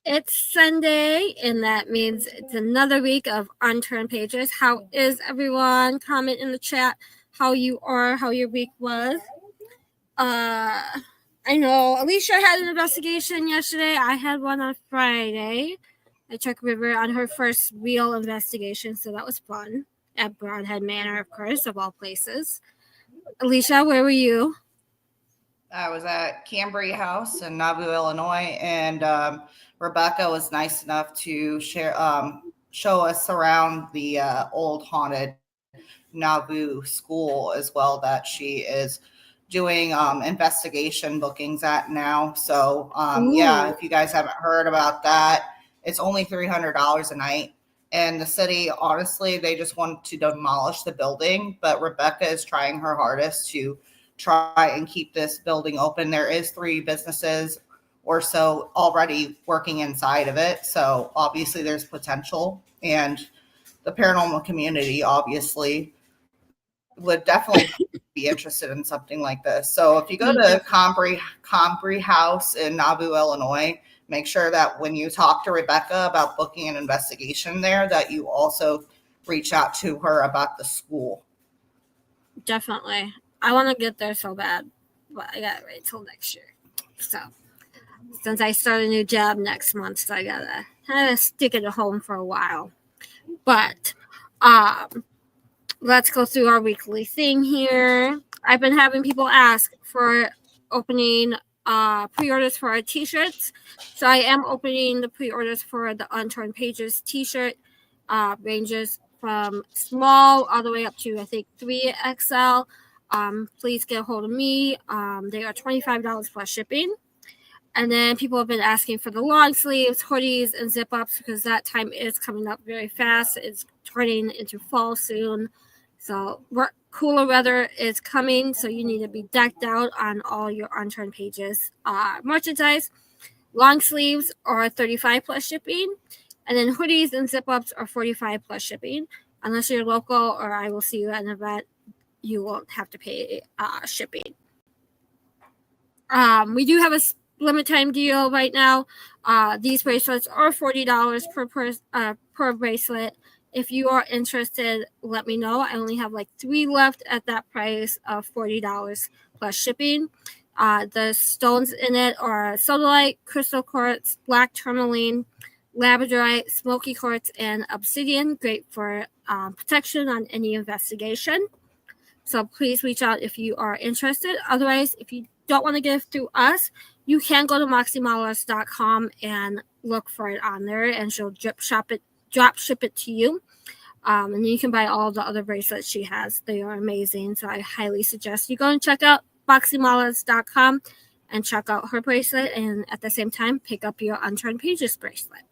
It's Sunday, and that means it's another week of Unturned Pages. How is everyone? Comment in the chat how you are, how your week was. I know Alicia had an investigation yesterday. I had one on Friday. I took River on her first real investigation, so that was fun. At Broadhead Manor, of course, of all places. Alicia, where were you? I was at Cambry House in Nauvoo, Illinois, and Rebecca was nice enough to show us around the old haunted Nauvoo school as well that she is doing investigation bookings at now. So yeah, if you guys haven't heard about that, it's only $300 a night. And the city, honestly, they just want to demolish the building, but Rebecca is trying her hardest to try and keep this building open. There is 3 businesses or so already working inside of it. So obviously there's potential, and the paranormal community obviously would definitely be interested in something like this. So if you go to Cambry House in Nauvoo, Illinois, make sure that when you talk to Rebecca about booking an investigation there, that you also reach out to her about the school. Definitely. I want to get there so bad, but I got to wait till next year. So since I start a new job next month, so I got to kind of stick it at home for a while. But let's go through our weekly thing here. I've been having people ask for opening pre-orders for our t-shirts. So I am opening the pre-orders for the Unturned Pages t-shirt. Ranges from small all the way up to, I think, 3XL. Please get a hold of me. They are $25 plus shipping. And then people have been asking for the long sleeves, hoodies, and zip-ups because that time is coming up very fast. It's turning into fall soon. So cooler weather is coming, so you need to be decked out on all your Unturned Pages merchandise. Long sleeves are $35 plus shipping, and then hoodies and zip-ups are $45 plus shipping. Unless you're local or I will see you at an event, you won't have to pay shipping. We do have a limited time deal right now. These bracelets are $40 per bracelet. If you are interested, let me know. I only have like 3 left at that price of $40 plus shipping. The stones in it are sodalite, crystal quartz, black tourmaline, labradorite, smoky quartz, and obsidian. Great for protection on any investigation. So please reach out if you are interested. Otherwise, if you don't want to get it through us, you can go to moxiemalers.com and look for it on there, and she'll drop ship it to you. And you can buy all the other bracelets she has. They are amazing. So I highly suggest you go and check out moxiemalers.com and check out her bracelet, and at the same time pick up your Unturned Pages bracelet.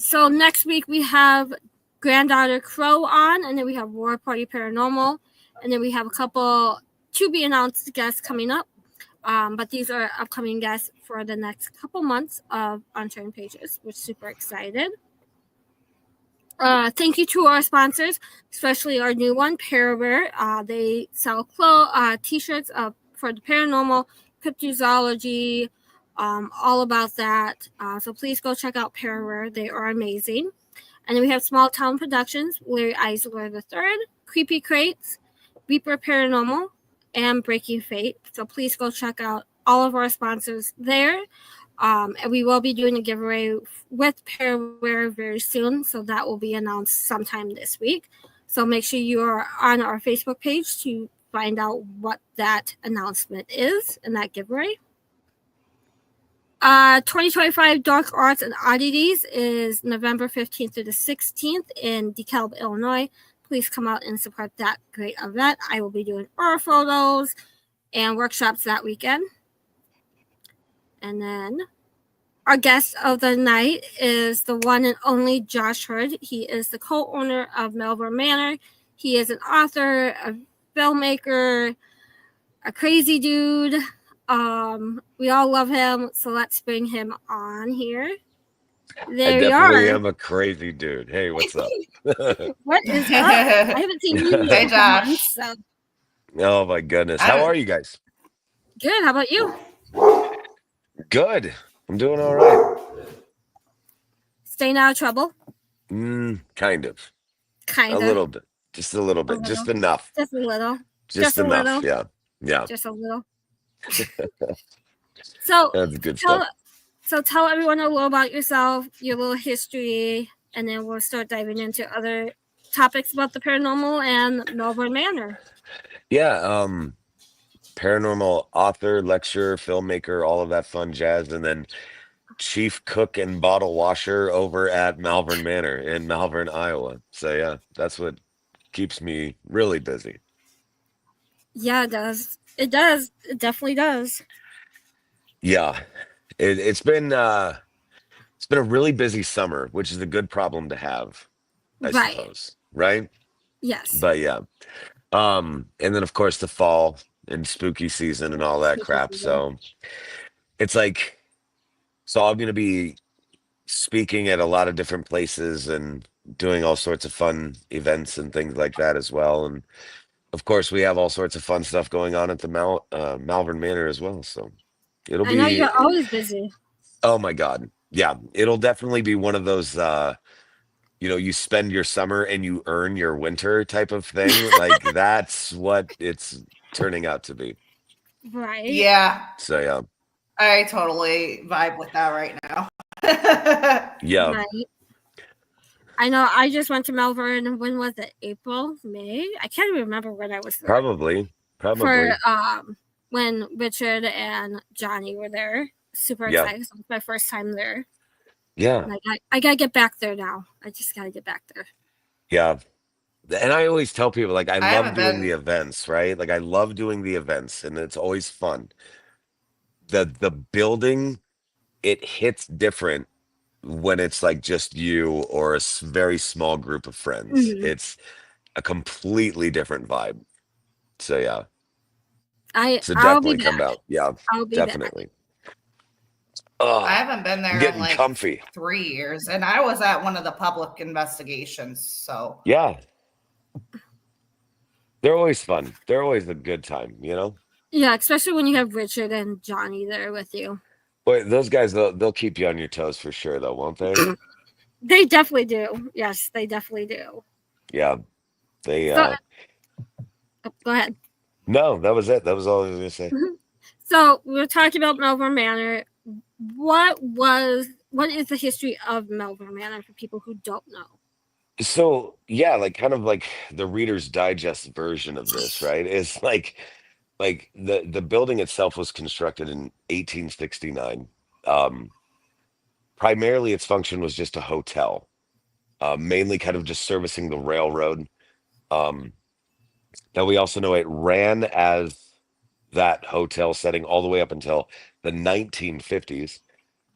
So next week we have Granddaughter Crow on, and then we have War Party Paranormal, and then we have a couple to be announced guests coming up. But these are upcoming guests for the next couple months of Unturned Pages. We're super excited. Thank you to our sponsors, especially our new one, Parawear. They sell t-shirts for the paranormal, cryptozoology, all about that. So please go check out Parawear. They are amazing. And then we have Small Town Productions, Larry Eisler III, Creepy Crates, Reaper Paranormal, and Breaking Fate. So please go check out all of our sponsors there. And we will be doing a giveaway with Parawear very soon. So that will be announced sometime this week. So make sure you are on our Facebook page to find out what that announcement is and that giveaway. 2025 Dark Arts and Oddities is November 15th to the 16th in DeKalb, Illinois. Please come out and support that great event. I will be doing horror photos and workshops that weekend. And then our guest of the night is the one and only Josh Hurd. He is the co-owner of Malvern Manor. He is an author, a filmmaker, a crazy dude. We all love him, so let's bring him on here. There you are. I definitely am a crazy dude. Hey, what's up? What is up? I haven't seen you Hey, in Josh. months, so. Oh my goodness. How are you guys? Good. How about you? Good. I'm doing all right. Staying out of trouble? Kind of. A Kind of. little bit. Just a little A bit. little. Just enough. Just a little. Just Just a enough. little. Yeah. Yeah. Just a little. So That's good tell stuff. so tell everyone a little about yourself, your little history, and then we'll start diving into other topics about the paranormal and Malvern Manor. Yeah. Paranormal author, lecturer, filmmaker, all of that fun jazz, and then chief cook and bottle washer over at Malvern Manor in Malvern, Iowa. So yeah, that's what keeps me really busy. Yeah, it does. It does. It definitely does. Yeah. It's been a really busy summer, which is a good problem to have, I Right. suppose. Right? Yes. But yeah. And then of course the fall and spooky season and all that Spooky crap. season. So it's like so I'm gonna be speaking at a lot of different places and doing all sorts of fun events and things like that as well. And of course, we have all sorts of fun stuff going on at the Malvern Manor as well. So it'll I know you're be, always busy. oh my God. Yeah, it'll definitely be one of those, you spend your summer and you earn your winter type of thing. Like that's what it's turning out to be. Right. Yeah, So yeah, I totally vibe with that right now. yeah, Right. I know I just went to Malvern. When was it? April? May? I can't even remember when I was there. probably, For probably. when Richard and Johnny were there. Super Yeah, excited. So it was my first time there. yeah, And I gotta get back there now. I just gotta get back there. yeah. And I always tell people, like, I I love haven't doing the been. events, right? Like, I love doing the events, and it's always fun. The building, it hits different when it's like just you or a very small group of friends. Hmm. It's a completely different vibe. So yeah, so I'll be definitely come back. out. Yeah, I'll be back. definitely. I Oh, haven't been I'm there in getting like comfy. 3 years, and I was at one of the public investigations. So Yeah, they're always fun. They're always a good time. Yeah, especially when you have Richard and Johnny there with you. Boy, those guys, they'll keep you on your toes for sure, though, won't they? They definitely do. Yes, they definitely do. Yeah, they. So go ahead. No, that was it. That was all I was gonna say. So we were talking about Melbourne Manor. What is the history of Melbourne Manor for people who don't know? So yeah, like kind of like the Reader's Digest version of this, right? Is like the building itself was constructed in 1869. Um, Primarily its function was just a hotel, mainly kind of just servicing the railroad. Um, Now we also know it ran as that hotel setting all the way up until the 1950s.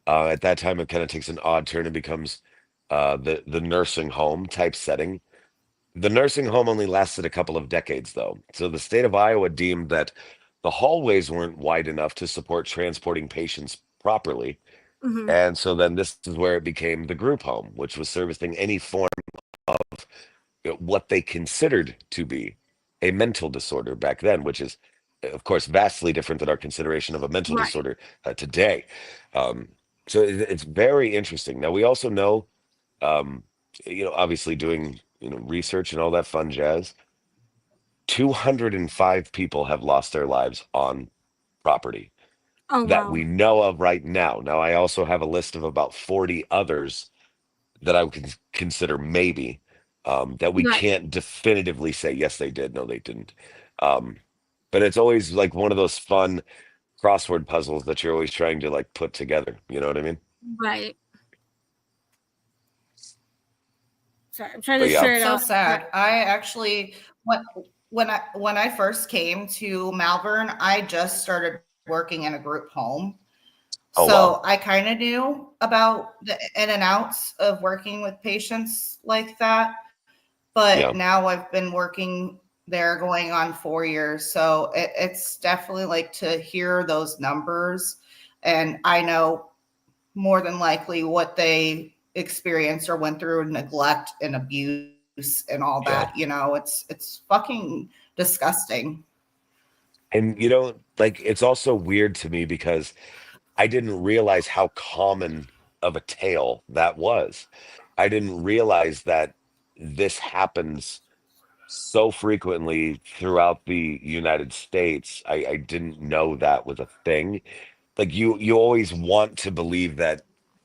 At that time, it kind of takes an odd turn and becomes the nursing home type setting. The nursing home only lasted a couple of decades, though. So the state of Iowa deemed that the hallways weren't wide enough to support transporting patients properly. Hmm. And so then this is where it became the group home, which was servicing any form of what they considered to be a mental disorder back then, which is, of course, vastly different than our consideration of a mental Right. disorder today. Um, so it's very interesting. Now, we also know, um, obviously doing, research and all that fun jazz, 205 people have lost their lives on property Oh that wow. we know of right now. Now, I also have a list of about 40 others that I would consider maybe that we Right. can't definitively say yes they did, no they didn't. Um, but it's always like one of those fun crossword puzzles that you're always trying to like put together. You know what I mean? Right. Sorry, I'm trying But to yeah, share it so out. sad. I actually when I first came to Malvern, I just started working in a group home. oh wow, So I kind of knew about the in and outs of working with patients like that. But yeah, now I've been working there going on 4 years. So it's definitely like to hear those numbers. And I know more than likely what they experienced or went through neglect and abuse and all yeah. that. It's fucking disgusting. And like it's also weird to me because I didn't realize how common of a tale that was. I didn't realize that this happens so frequently throughout the United States. I didn't know that was a thing. Like you always want to believe that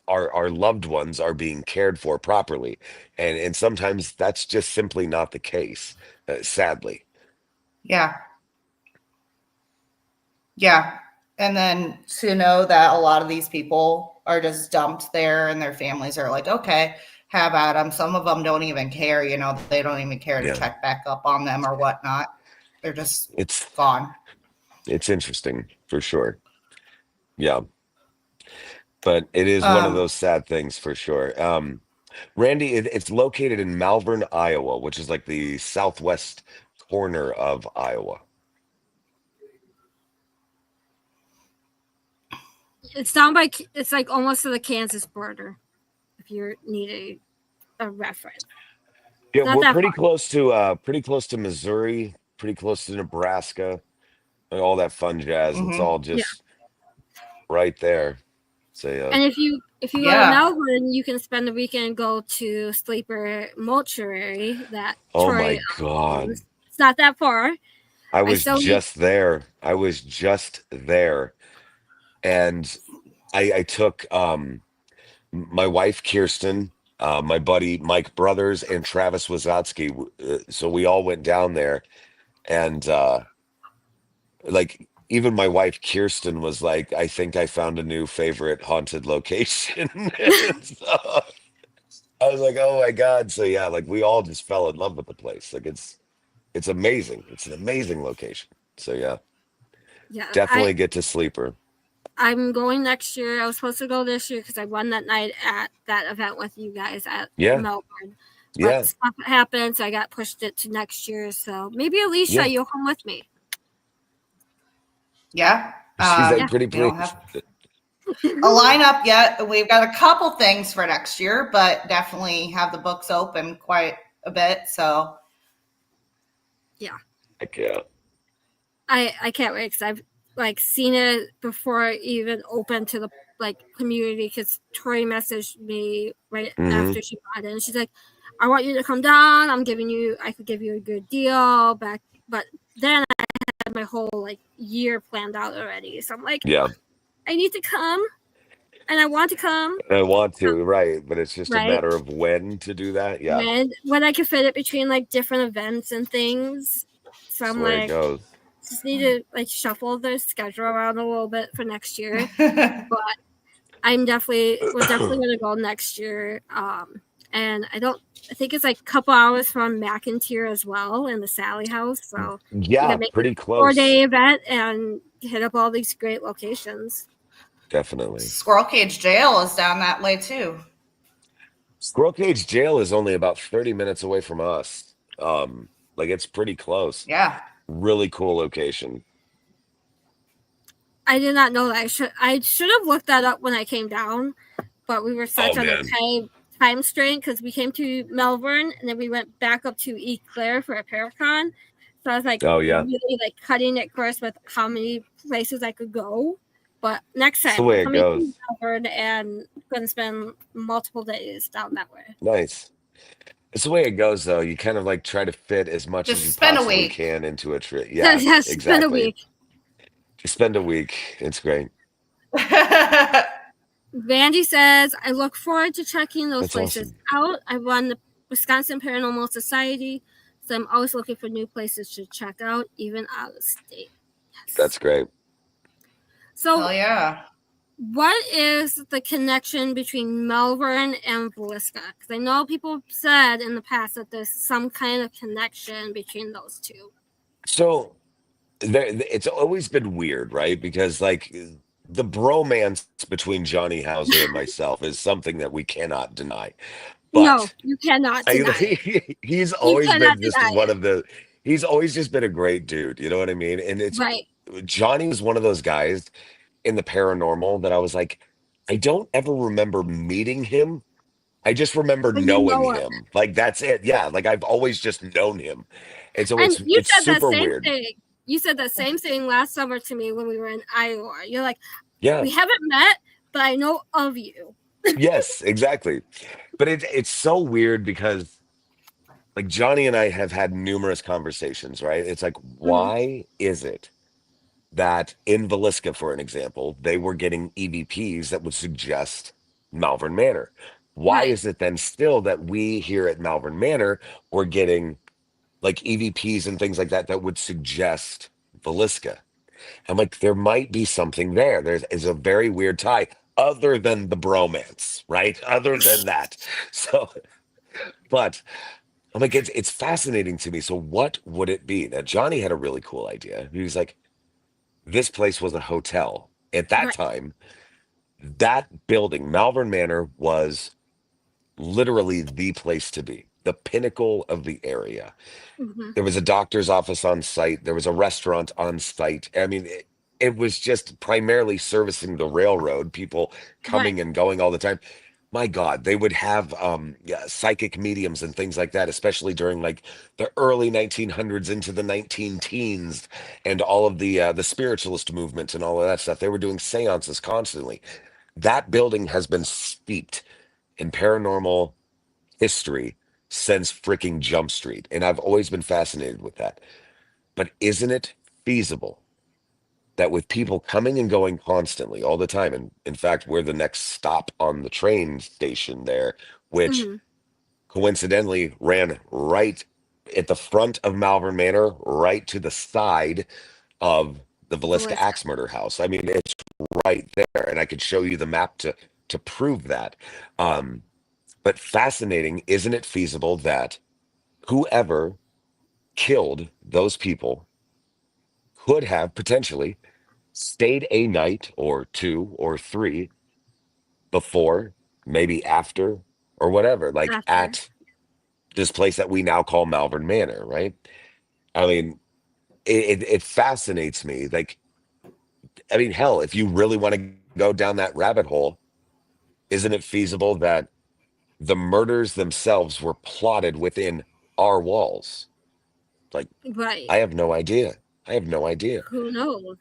our loved ones are being cared for properly, and sometimes that's just simply not the case, sadly. Yeah. Yeah. And then to know that a lot of these people are just dumped there and their families are like, okay, have at them. Some of them don't even care, you know, they don't even care to Yeah, check back up on them or whatnot. They're just it's gone. it's interesting for sure. Yeah, but it is one of Um, those sad things for sure. Randy, it's located in Malvern, Iowa, which is like the southwest corner of Iowa. It's down by. It's like almost to the Kansas border. If you need a reference, Yeah, it's not we're that far. pretty close to Missouri, pretty close to Nebraska, and all that fun jazz. It's mhm. all Yeah. just right there. So yeah. And if you go to Yeah. Melbourne, you can spend the weekend and go to Sleeper Mortuary that Oh my Troy God. owns. It's not that far. I I was still need. just there. I was just there. And I took my wife Kirsten, my buddy Mike Brothers, and Travis Wazotsky. So we all went down there, and like even my wife Kirsten was like, "I think I found a new favorite haunted location." And so I was like, "Oh my God!" So yeah, like we all just fell in love with the place. Like it's amazing. It's an amazing location. So yeah, Yeah, definitely get to Sleeper. I'm going next year. I was supposed to go this year because I won that night at that event with you guys at Yeah, Melbourne. But yeah, stuff happened, so I got pushed it to next year. So maybe Alicia, yeah. you'll come with me. Yeah. She's Yeah. like pretty We don't pleased. have a lineup yet. We've got a couple things for next year, but definitely have the books open quite a bit. So Yeah. Heck yeah. I can't wait because I've like seen it before it even opened to the like community because Tori messaged me right Hmm. after she bought it and she's like, I want you to come down. I could give you a good deal back. But then I had my whole like year planned out already. So I'm like, Yeah, I need to come and I want to come. I want to, right? But it's just a Right. matter of when to do that. Yeah, When I can fit it between like different events and things. So that's the I'm way it like, goes. just need to like shuffle the schedule around a little bit for next year. But we're definitely gonna go next year. And I think it's like a couple hours from McIntyre as well in the Sally House. So we Yeah, can make it pretty a 4 day close. event and hit up all these great locations. Definitely. Squirrel Cage Jail is down that way too. Squirrel Cage Jail is only about 30 minutes away from us. Like it's pretty close. Yeah. Really cool location. I did not know that. I should have looked that up when I came down, but we were Oh such on a man. time strain because we came to Melbourne and then we went back up to Eclair for a Paracon. So I was like Oh yeah. really like cutting it course with how many places I could go. But next It's the time I'm way it coming to goes. Melbourne and going to spend multiple days down that way. Nice. It's the way it goes though. You kind of like try to fit as much as Just you spend a possibly week. can into a trip. So Yeah, yes, it's been a exactly. week. Just spend a week. It's great. Vandy says, I look forward to checking those That's places awesome. out. I run the Wisconsin Paranormal Society, so I'm always looking for new places to check out, even out of state. Yes. That's great. So, Hell yeah. what is the connection between Melbourne and Villisca? Because I know people said in the past that there's some kind of connection between those two. So it's always been weird, right? Because like the bromance between Johnny Hauser and myself is something that we cannot deny. No, But you cannot deny it. he's You always cannot been just deny one it. of the he's always just been a great dude, you know what I mean? And it's Right. Johnny was one of those guys in the paranormal that I was like, I don't ever remember meeting him. I just remember But you knowing know it. him. Like that's it. Yeah, like I've always just known him. And so And it's super weird. You said that same thing last summer to me when we were in Iowa. You're like, Yeah. We haven't met, but I know of you. Yes, exactly. But it's so weird because like Johnny and I have had numerous conversations, right? It's like, Mhm. why is it that in Villisca, for an example, they were getting EVPs that would suggest Malvern Manor? Why Right. is it then still that we here at Malvern Manor were getting like EVPs and things like that that would suggest Villisca? I'm like, there might be something there. There's is a very weird tie, other than the bromance, right? Other than that. So, but I'm like, it's fascinating to me. So what would it be? Now, Johnny had a really cool idea. He was like, this place was a hotel. At that Right. time, that building, Malvern Manor, was literally the place to be, the pinnacle of the area. Mhm. There was a doctor's office on site. There was a restaurant on site. I mean, it was just primarily servicing the railroad, people Right. coming and going all the time. My God, they would have yeah, psychic mediums and things like that, especially during like the early 1900s into the 19 teens and all of the spiritualist movement and all of that stuff. They were doing seances constantly. That building has been steeped in paranormal history since freaking Jump Street. And I've always been fascinated with that. But isn't it feasible that with people coming and going constantly all the time, and in fact, we're the next stop on the train station there, which Mhm. coincidentally ran right at the front of Malvern Manor, right to the side of the Villisca Villisca. Axe Murder House. I mean, it's right there, and I could show you the map to prove that. Um, but fascinating, isn't it feasible that whoever killed those people could have potentially stayed a night or two or three before, maybe after, or whatever, like After. at this place that we now call Malvern Manor, right? I mean, it fascinates me. Like, I mean, hell, if you really want to go down that rabbit hole, isn't it feasible that the murders themselves were plotted within our walls? Like, Right. I have no idea. I have no idea. Who knows?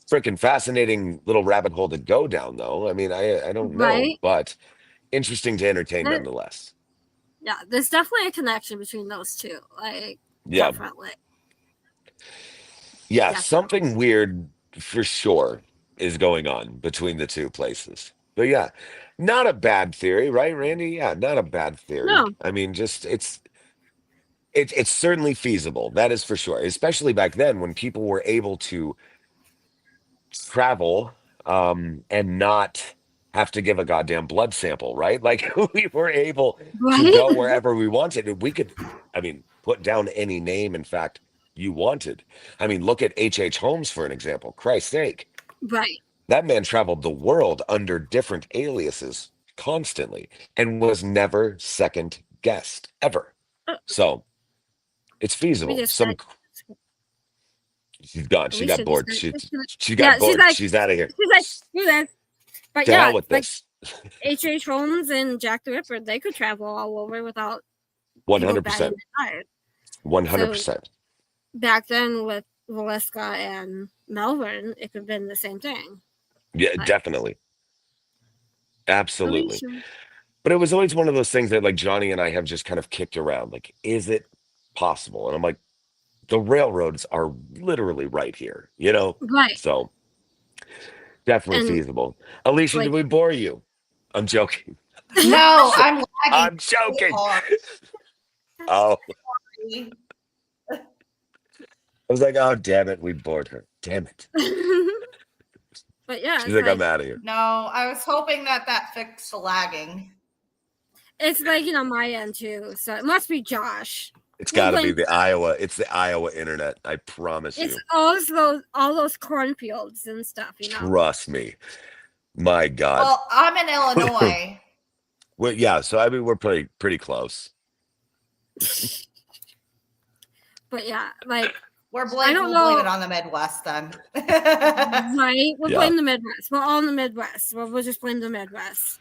Freaking fascinating little rabbit hole to go down, though. I mean, I don't know, Right. but interesting to entertain There, nonetheless. yeah, there's definitely a connection between those two. Like, Yeah, definitely. yeah, Definitely. something weird for sure is going on between the two places. But yeah, not a bad theory, right, Randy? Yeah, not a bad theory. No. I mean, just it's certainly feasible. That is for sure. Especially back then when people were able to travel and not have to give a goddamn blood sample, right? Like we were able to Right. go wherever we wanted. And we could, I mean, put down any name, in fact, you wanted. I mean, look at H. Holmes for an example. Christ's sake. Right. That man traveled the world under different aliases constantly and was never second guessed ever. Uh, So it's We feasible. just said. She's gone. She got Alicia just bored. said. She got Yeah, she's bored. like. She's out of here. She's like. Do this. But To hell yeah, with like this. H. Holmes and Jack the Ripper, they could travel all over without people batting 100%. an eye. So 100%. back then with Valeska and Melbourne, it could have been the same thing. Yeah, Like definitely. Absolutely. Alicia. But it was always one of those things that like Johnny and I have just kind of kicked around. Like, is it possible? And I'm like, the railroads are literally right here, you know? Right. So definitely And feasible. Alicia, did like we bore you? I'm joking. No, I'm lagging I'm so joking. hard. Oh, I was like, oh, damn it. We bored her. Damn it. but yeah, She's it's like, I'm like out of here. No, I was hoping that that fixed the lagging. it's like, my end too. So it must be Josh. It's We'll got to be blame the Iowa. It's the Iowa internet. I promise it's you. all those cornfields and stuff. Trust me. My God. Well, I'm in Illinois. Well, yeah. So I mean, we're pretty close. But yeah, like We'll I don't blame know. it on the Midwest then. Right? We'll Yeah. blame the Midwest. We're all in the Midwest. We'll just blame the Midwest.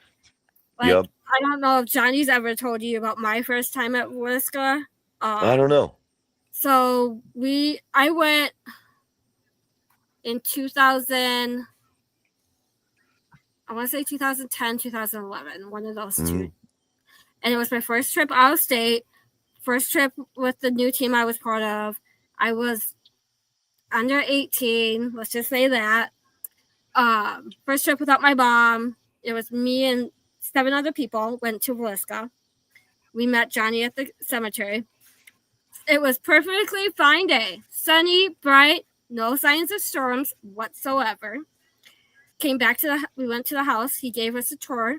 Like, Yep. I don't know if Johnny's ever told you about my first time at Wiska. I don't know. So I went in 2000. I want to say 2010, 2011, one of those Hmm. two. And it was my first trip out of state, first trip with the new team I was part of. I was under 18, let's just say that. First trip without my mom. It was me and 7 other people went to Villisca. We met Johnny at the cemetery. It was perfectly fine day. Sunny, bright, no signs of storms whatsoever. We went to the house. He gave us a tour.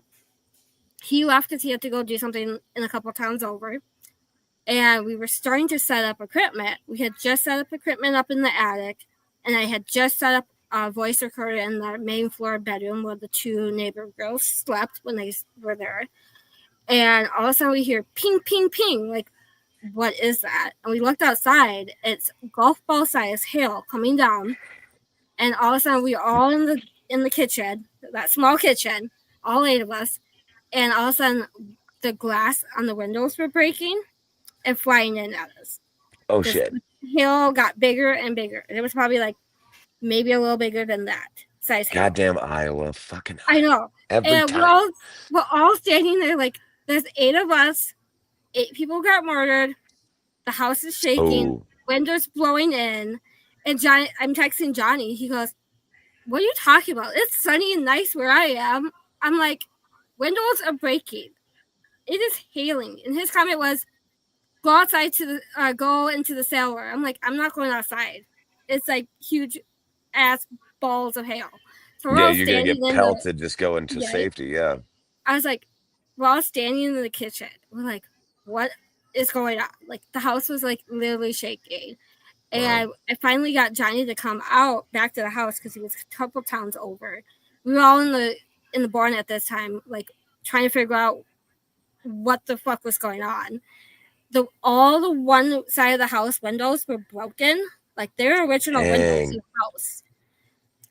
He left because he had to go do something in a couple towns over. And we were starting to set up equipment. We had just set up equipment up in the attic, and I had just set up a voice recorder in the main floor bedroom where the 2 neighbor girls slept when they were there. And all of a sudden we hear ping, ping, ping. Like, what is that? And we looked outside. It's golf ball size hail coming down. And all of a sudden we were all in the kitchen, that small kitchen, all 8 of us. And all of a sudden the glass on the windows were breaking and flying in at us. Oh This shit. hail got bigger and bigger. And it was probably like maybe a little bigger than that size hail. Goddamn Iowa. Fucking I know. every And time. we're all standing there like there's 8 of us. 8 people got murdered. The house is shaking. Oh, Windows blowing in. And Johnny, I'm texting Johnny. He goes, "What are you talking about? It's sunny and nice where I am." I'm like, "Windows are breaking. It is hailing." And his comment was, "Go outside go into the cellar." I'm like, "I'm not going outside. It's like huge ass balls of hail." So we're yeah, all you're gonna standing get in the pelted just go into yeah. safety. Yeah. I was like, we're all standing in the kitchen. We're like, what is going on? Like the house was like literally shaking. Wow. And I finally got Johnny to come out back to the house because he was a couple towns over. We were all in the barn at this time, like trying to figure out what the fuck was going on. All the one side of the house windows were broken, like they were original windows in Dang. the house.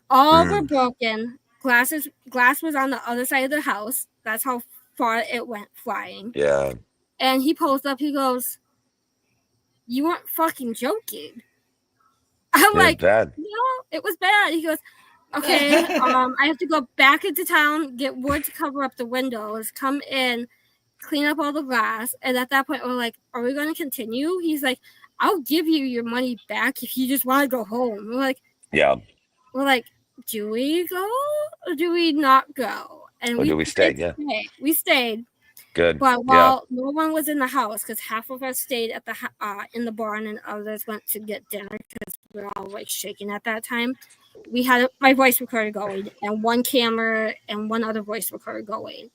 All were Mm. broken. Glass was on the other side of the house. That's how far it went flying. Yeah. And he pulls up. He goes, "You weren't fucking joking." I'm It was like, bad. "No, it was bad." He goes, "Okay, I have to go back into town, get wood to cover up the windows, come in, clean up all the glass." And at that point, we're like, "Are we going to continue?" He's like, "I'll give you your money back if you just want to go home." Yeah. We're like, "Do we go or do we not go?" And Or do we stay? did Yeah. stay. We stayed. Good. But Yeah. while no one was in the house, because half of us stayed at in the barn and others went to get dinner because we were all like shaking at that time. We had my voice recorder going and one camera and one other voice recorder going.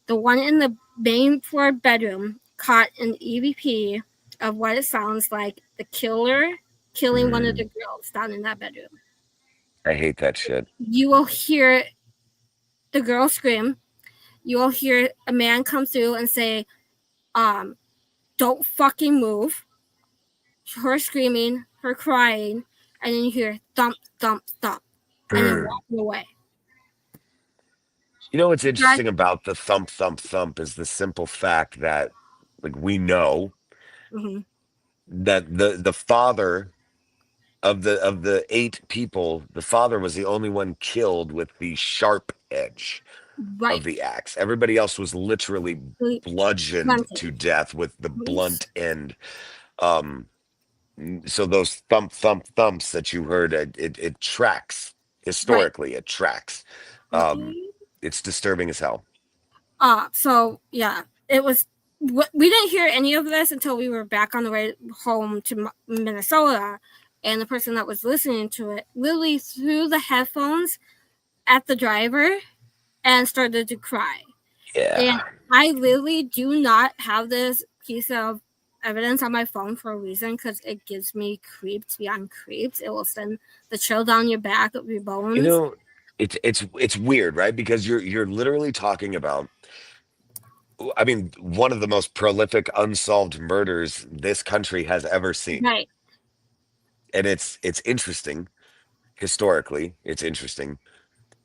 The one in the main floor bedroom caught an EVP of what it sounds like the killer killing one of the girls down in that bedroom. I hate that shit. You will hear the girl scream. You will hear a man come through and say, "Don't fucking move." Her screaming, her crying, and then you hear thump, thump, thump, and then walking away. You know what's That, interesting about the thump, thump, thump is the simple fact that, like, we know mhm. that the father of the 8 people, the father was the only one killed with the sharp edge of Right. the axe. Everybody else was literally bludgeoned to death with the blunt end. So those thump, thump, thumps that you heard, it tracks historically. It tracks. It's disturbing as hell. So yeah, it was. We didn't hear any of this until we were back on the way home to Minnesota, and the person that was listening to it literally threw the headphones at the driver and started to cry. Yeah. And I literally do not have this piece of evidence on my phone for a reason because it gives me creeps beyond creeps. It will send the chill down your back of your bones. You know, it's weird, right? Because you're literally talking about, I mean, one of the most prolific unsolved murders this country has ever seen. Right. And it's interesting. Historically, it's interesting.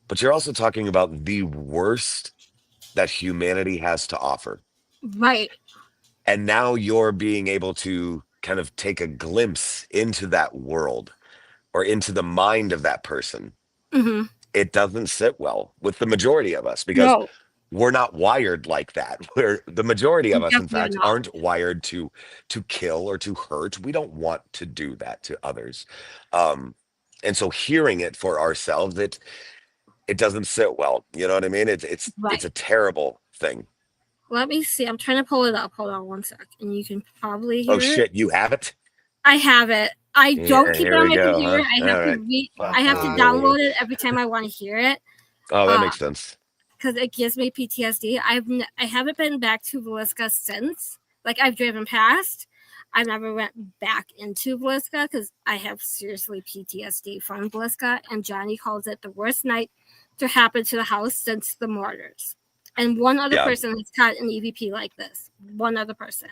But you're also talking about the worst that humanity has to offer. Right. And now you're being able to kind of take a glimpse into that world or into the mind of that person. Mm-hmm. it doesn't sit well with the majority of us because No, we're not wired like that. We're the majority of we us, in definitely are fact, not. aren't wired to kill or to hurt. We don't want to do that to others. Um, and so hearing it for ourselves, it doesn't sit well. You know what I mean? It's Right. a terrible thing. Let me see. I'm trying to pull it up. Hold on one sec, and you can probably Oh hear it. shit, you have it? I have it. I don't Yeah, keep it here on we my go, computer. huh? I have All to right. read. I have to Fucking here we go. download it every time I want to hear it. Oh, that Uh, makes sense. because it gives me PTSD. I haven't been back to Villisca since. Like I've driven past. I never went back into Villisca because I have seriously PTSD from Villisca, and Johnny calls it the worst night to happen to the house since the murders. And one other Yeah. person has caught an EVP like this. One other person.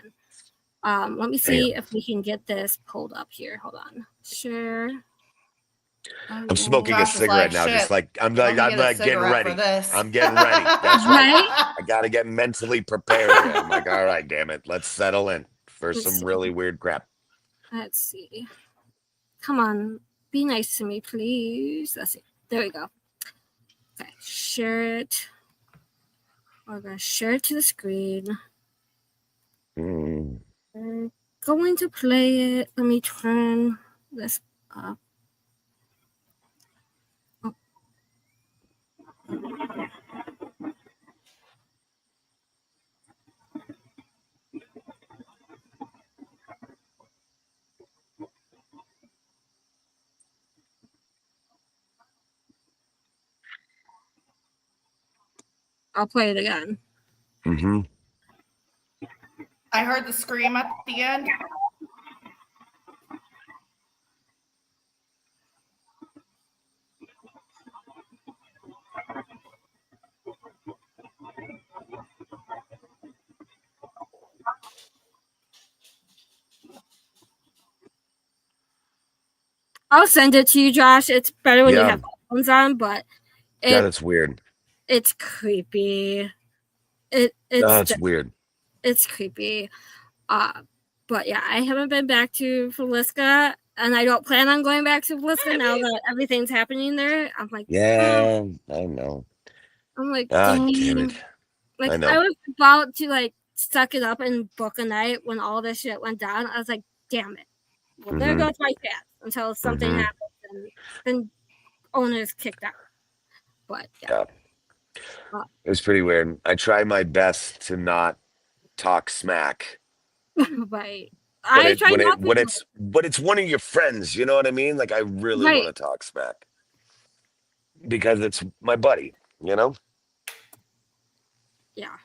Let me see Damn. if we can get this pulled up here. Hold on. Share. I'm smoking a Josh is cigarette like, now, just shit, like let me I'm get a like getting cigarette for ready. this. I'm getting ready. That's right. Right? I gotta get mentally prepared here. I'm like, all right, damn it, let's settle in for Let's some see. really weird crap. Let's see. Come on. Be nice to me, please. Let's see. There we go. Okay. Share it. We're going to share it to the screen. Mm. We're going to play it. Let me turn this up. Oh. I'll play it again. Mm-hmm. I heard the scream at the end. I'll send it to you, Josh. It's better when you Yeah, have headphones on, but yeah, it that's weird. it's creepy. That's weird. It's creepy. Uh, but yeah, I haven't been back to Villisca, and I don't plan on going back to Villisca now that everything's happening there. I'm like, oh, Yeah, I know. I'm like, Ah, damn it. dang. I Like I know. was about to like suck it up and book a night when all this shit went down. I was like, damn it. Well, there Mm-hmm. goes my chance until something Mm-hmm. happens and then owners kicked out. But yeah, Yeah, uh, it was pretty weird. I try my best to not talk smack, right. but I try not to. but it's one of your friends. You know what I mean? Like I really want Right. to talk smack because it's my buddy. You know? Yeah.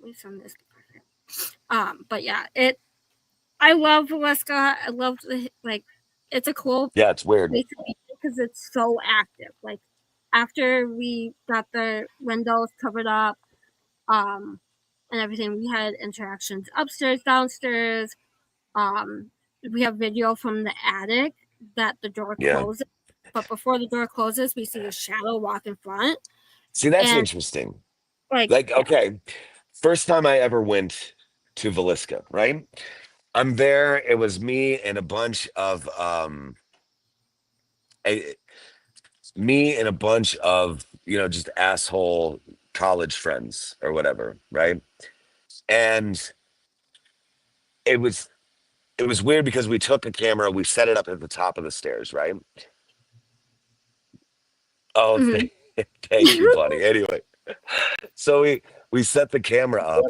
Let me send this. But yeah, I love Alaska. I love the like. It's a cool Yeah, it's weird. place to be because it's so active. Like after we got the windows covered up, um, and everything, we had interactions upstairs, downstairs. Um, we have video from the attic that the door Yeah. closes, but before the door closes, we see a shadow walk in front, See, that's and interesting. like Like, yeah, okay, first time I ever went to Villisca, right? I'm there. It was me and a bunch of a, me and a bunch of just asshole college friends or whatever, right? And it was it was weird because we took a camera, we set it up at the top of the stairs, right? Oh, mhm. thank you, buddy. Anyway, so we set the camera up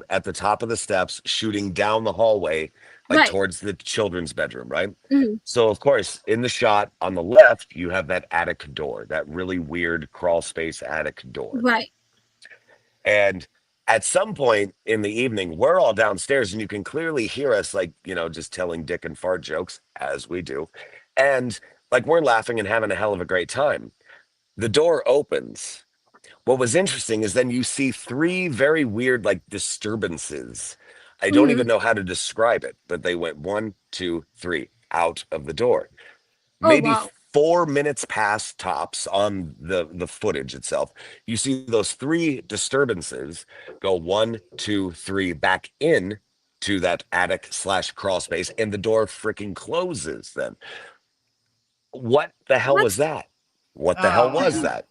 at the top of the steps, shooting down the hallway, like Right, towards the children's bedroom, right? mhm. So of course, in the shot on the left, you have that attic door, that really weird crawl space attic door. Right. And at some point in the evening, we're all downstairs and you can clearly hear us like, just telling dick and fart jokes as we do. And like we're laughing and having a hell of a great time. The door opens. What was interesting is then you see three very weird, like disturbances. I don't Mhm. even know how to describe it, but they went one, two, three out of the door. Oh Maybe wow. 4 minutes past tops on the footage itself. You see those three disturbances go one, two, three back in to that attic slash crawl space, and the door freaking closes then. What the hell What? was that? What the hell Oh was man. that?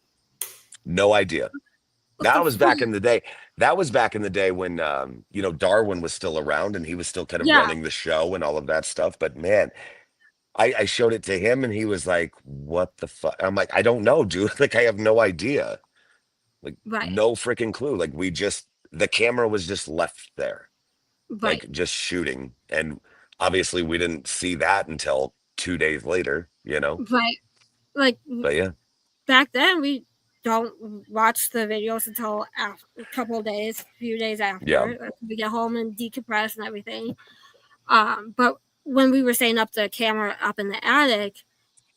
No idea. What the That was back fuck? in the day. That was back in the day when Darwin was still around and he was still kind of Yeah, running the show and all of that stuff. But man, I showed it to him and he was like, "What the fuck?" I'm like, "I don't know, dude. Like, I have no idea. Like, right, no freaking clue. Like, the camera was just left there, right, like just shooting, and obviously we didn't see that until 2 days later. right. Like But yeah, back then, we don't watch the videos until a couple of days, few days yeah, after we get home and decompress and everything. But when we were setting up the camera up in the attic,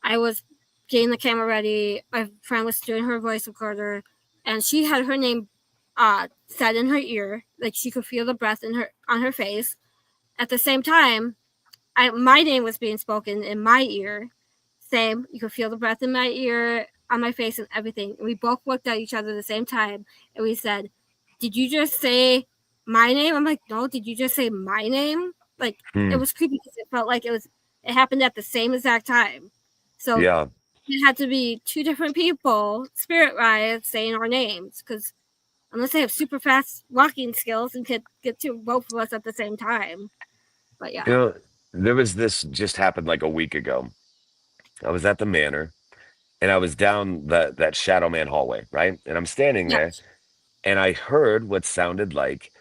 I was getting the camera ready. My friend was doing her voice recorder, and she had her name said in her ear, like she could feel the breath in her on her face. At the same time, my name was being spoken in my ear. Same, you could feel the breath in my ear, on my face, and everything. And we both looked at each other at the same time, and we said, "Did you just say my name?" I'm like, "No, did you just say my name?" Like it hmm, was creepy because it felt like it happened at the same exact time. So yeah, it had to be two different people, spirit wise, saying our names. Because unless they have super fast walking skills and could get to both of us at the same time. But you yeah, know, there was this just happened like a week ago. I was at the manor and I was down that Shadow Man hallway, right? And I'm standing yeah, there and I heard what sounded like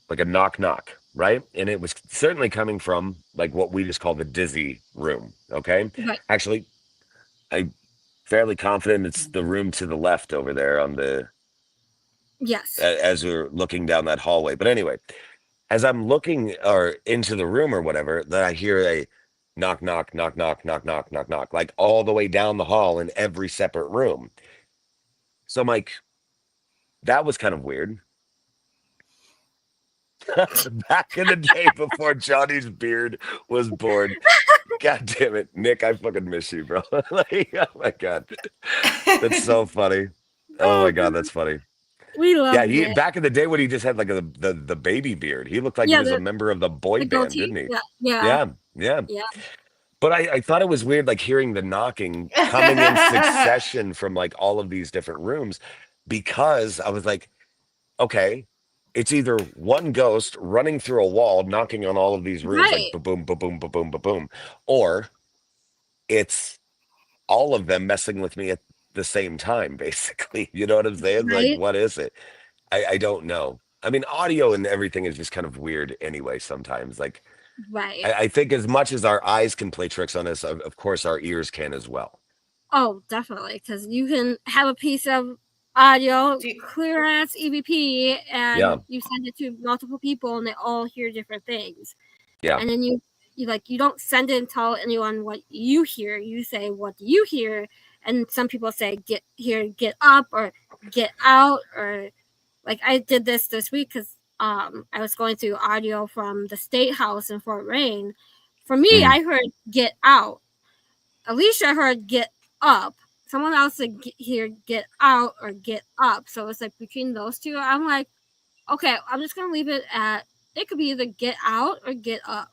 a knock knock, right? And it was certainly coming from like what we just call the dizzy room. Okay. right, Actually, I'm fairly confident it's the room to the left over there on yes, as we're looking down that hallway. But anyway, as I'm looking or into the room or whatever, then I hear a knock, knock, knock, knock, knock, knock, knock, knock, like all the way down the hall in every separate room. So I'm like, that was kind of weird. Back in the day before Johnny's beard was born. God damn it, Nick, I fucking miss you, bro. Like, oh my God. That's so funny. Oh oh my God, god, that's funny. we Yeah, loved he it. back in the day when he just had like the baby beard, he looked like he Yeah, was a member of the boy the band, goatee. didn't he? Yeah, yeah, Yeah, yeah. yeah. But I thought it was weird, like hearing the knocking coming in succession from like all of these different rooms, because I was like, okay, it's either one ghost running through a wall, knocking on all of these rooms, like Right, ba boom, ba boom, ba boom, ba boom, or it's all of them messing with me at the same time, basically. You know what I'm saying? Like, right, what is it? I don't know. I mean, audio and everything is just kind of weird anyway, sometimes. Like, right. I think as much as our eyes can play tricks on us, of course, our ears can as well. Oh, definitely, because you can have a piece of audio Do you- clear as EVP, Yeah, and you send it to multiple people, and they all hear different things. yeah, And then you don't send it and tell anyone what you hear. You say, "What do you hear?" And some people say, "Get here, get up," or "Get out," or like I did this week because I was going through audio from the State House in Fort Wayne. For me, mm, I heard "Get out." Alicia heard "Get up." Someone else said here "Get out" or "Get up." So it's like between those two, I'm like, okay, I'm just gonna leave it at it could be either "Get out" or "Get up."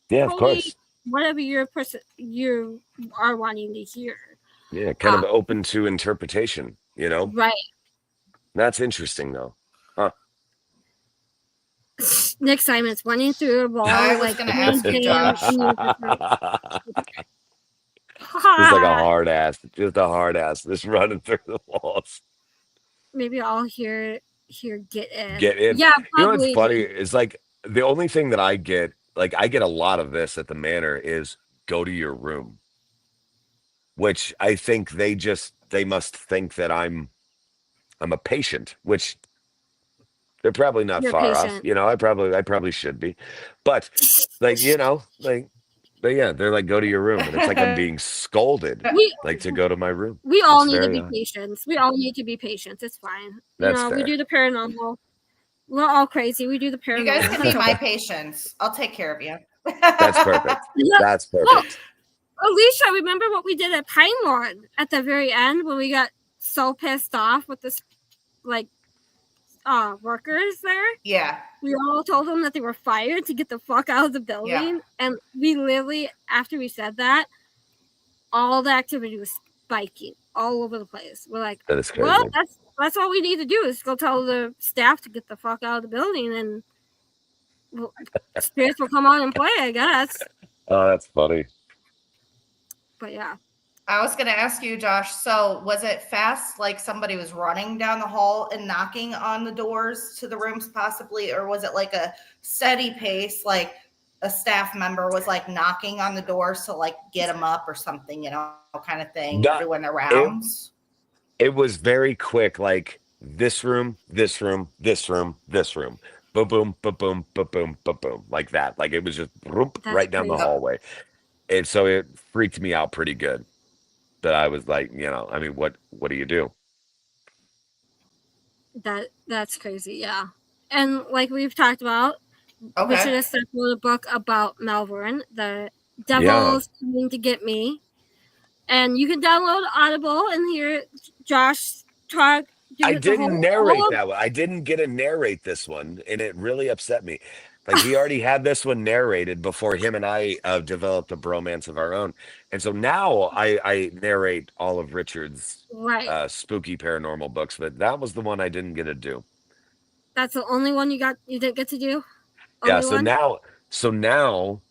yeah, of Totally, course. whatever you are wanting to hear. Yeah, kind Uh, of open to interpretation, you know? right. That's interesting, though. Huh. Nick Simon's running through a I wall was like going to ask you, AJ and Josh. different. Just like a hard ass, just a hard ass, just running through the walls. Maybe I'll hear "Get in." Get in. Yeah, You know what's probably. funny is like the only thing that I get, like I get a lot of this at the manor is go to your room, which I think they must think that I'm a patient, which they're probably not You're far off. patient. I probably should be. But like, like but yeah, they're like go to your room and it's like I'm being scolded We like to go to my room. we all It's need to very be odd. patient. We all need to be patient. It's fine. That's We fair. do the paranormal. We're all crazy. We do the You guys paranormal. can be That's my okay. patients. I'll take care of you. That's perfect. Yeah. That's Well, perfect. Alicia, remember what we did at Pine Lord at the very end when we got so pissed off with this like workers there? Yeah. We all told them that they were fired to get the fuck out of the Yeah. building, and we literally after we said that, all the activity was biking all over the place. We're like, That is well, crazy. that's all we need to do is go tell the staff to get the fuck out of the building, and spirits will come on and play, I guess. Oh, that's funny. But yeah, I was going to ask you, Josh. So, was it fast, like somebody was running down the hall and knocking on the doors to the rooms, possibly, or was it like a steady pace, like a staff member was like knocking on the doors to like get them up or something, kind of thing, or Not doing the it. rounds? It was very quick. Like this room, this room, this room, this room. Boom, boom, boom, boom, boom, boom, boom, boom, like that. Like it was just whoop, that's right down the crazy. hallway, and so it freaked me out pretty good. That I was like, I mean, what do you do? That's crazy. Yeah, and like we've talked about, Okay. Richard has wrote a book about Malvern, the Yeah. devil's coming to get me, and you can download Audible and hear Josh talk, I do the didn't whole narrate all of that one. I didn't get to narrate this one, and it really upset me. Like he already had this one narrated before him and I developed a bromance of our own, and so now I narrate all of Richard's right. spooky paranormal books, but that was the one I didn't get to do. That's the only one you didn't get to do. Yeah, Only one. so now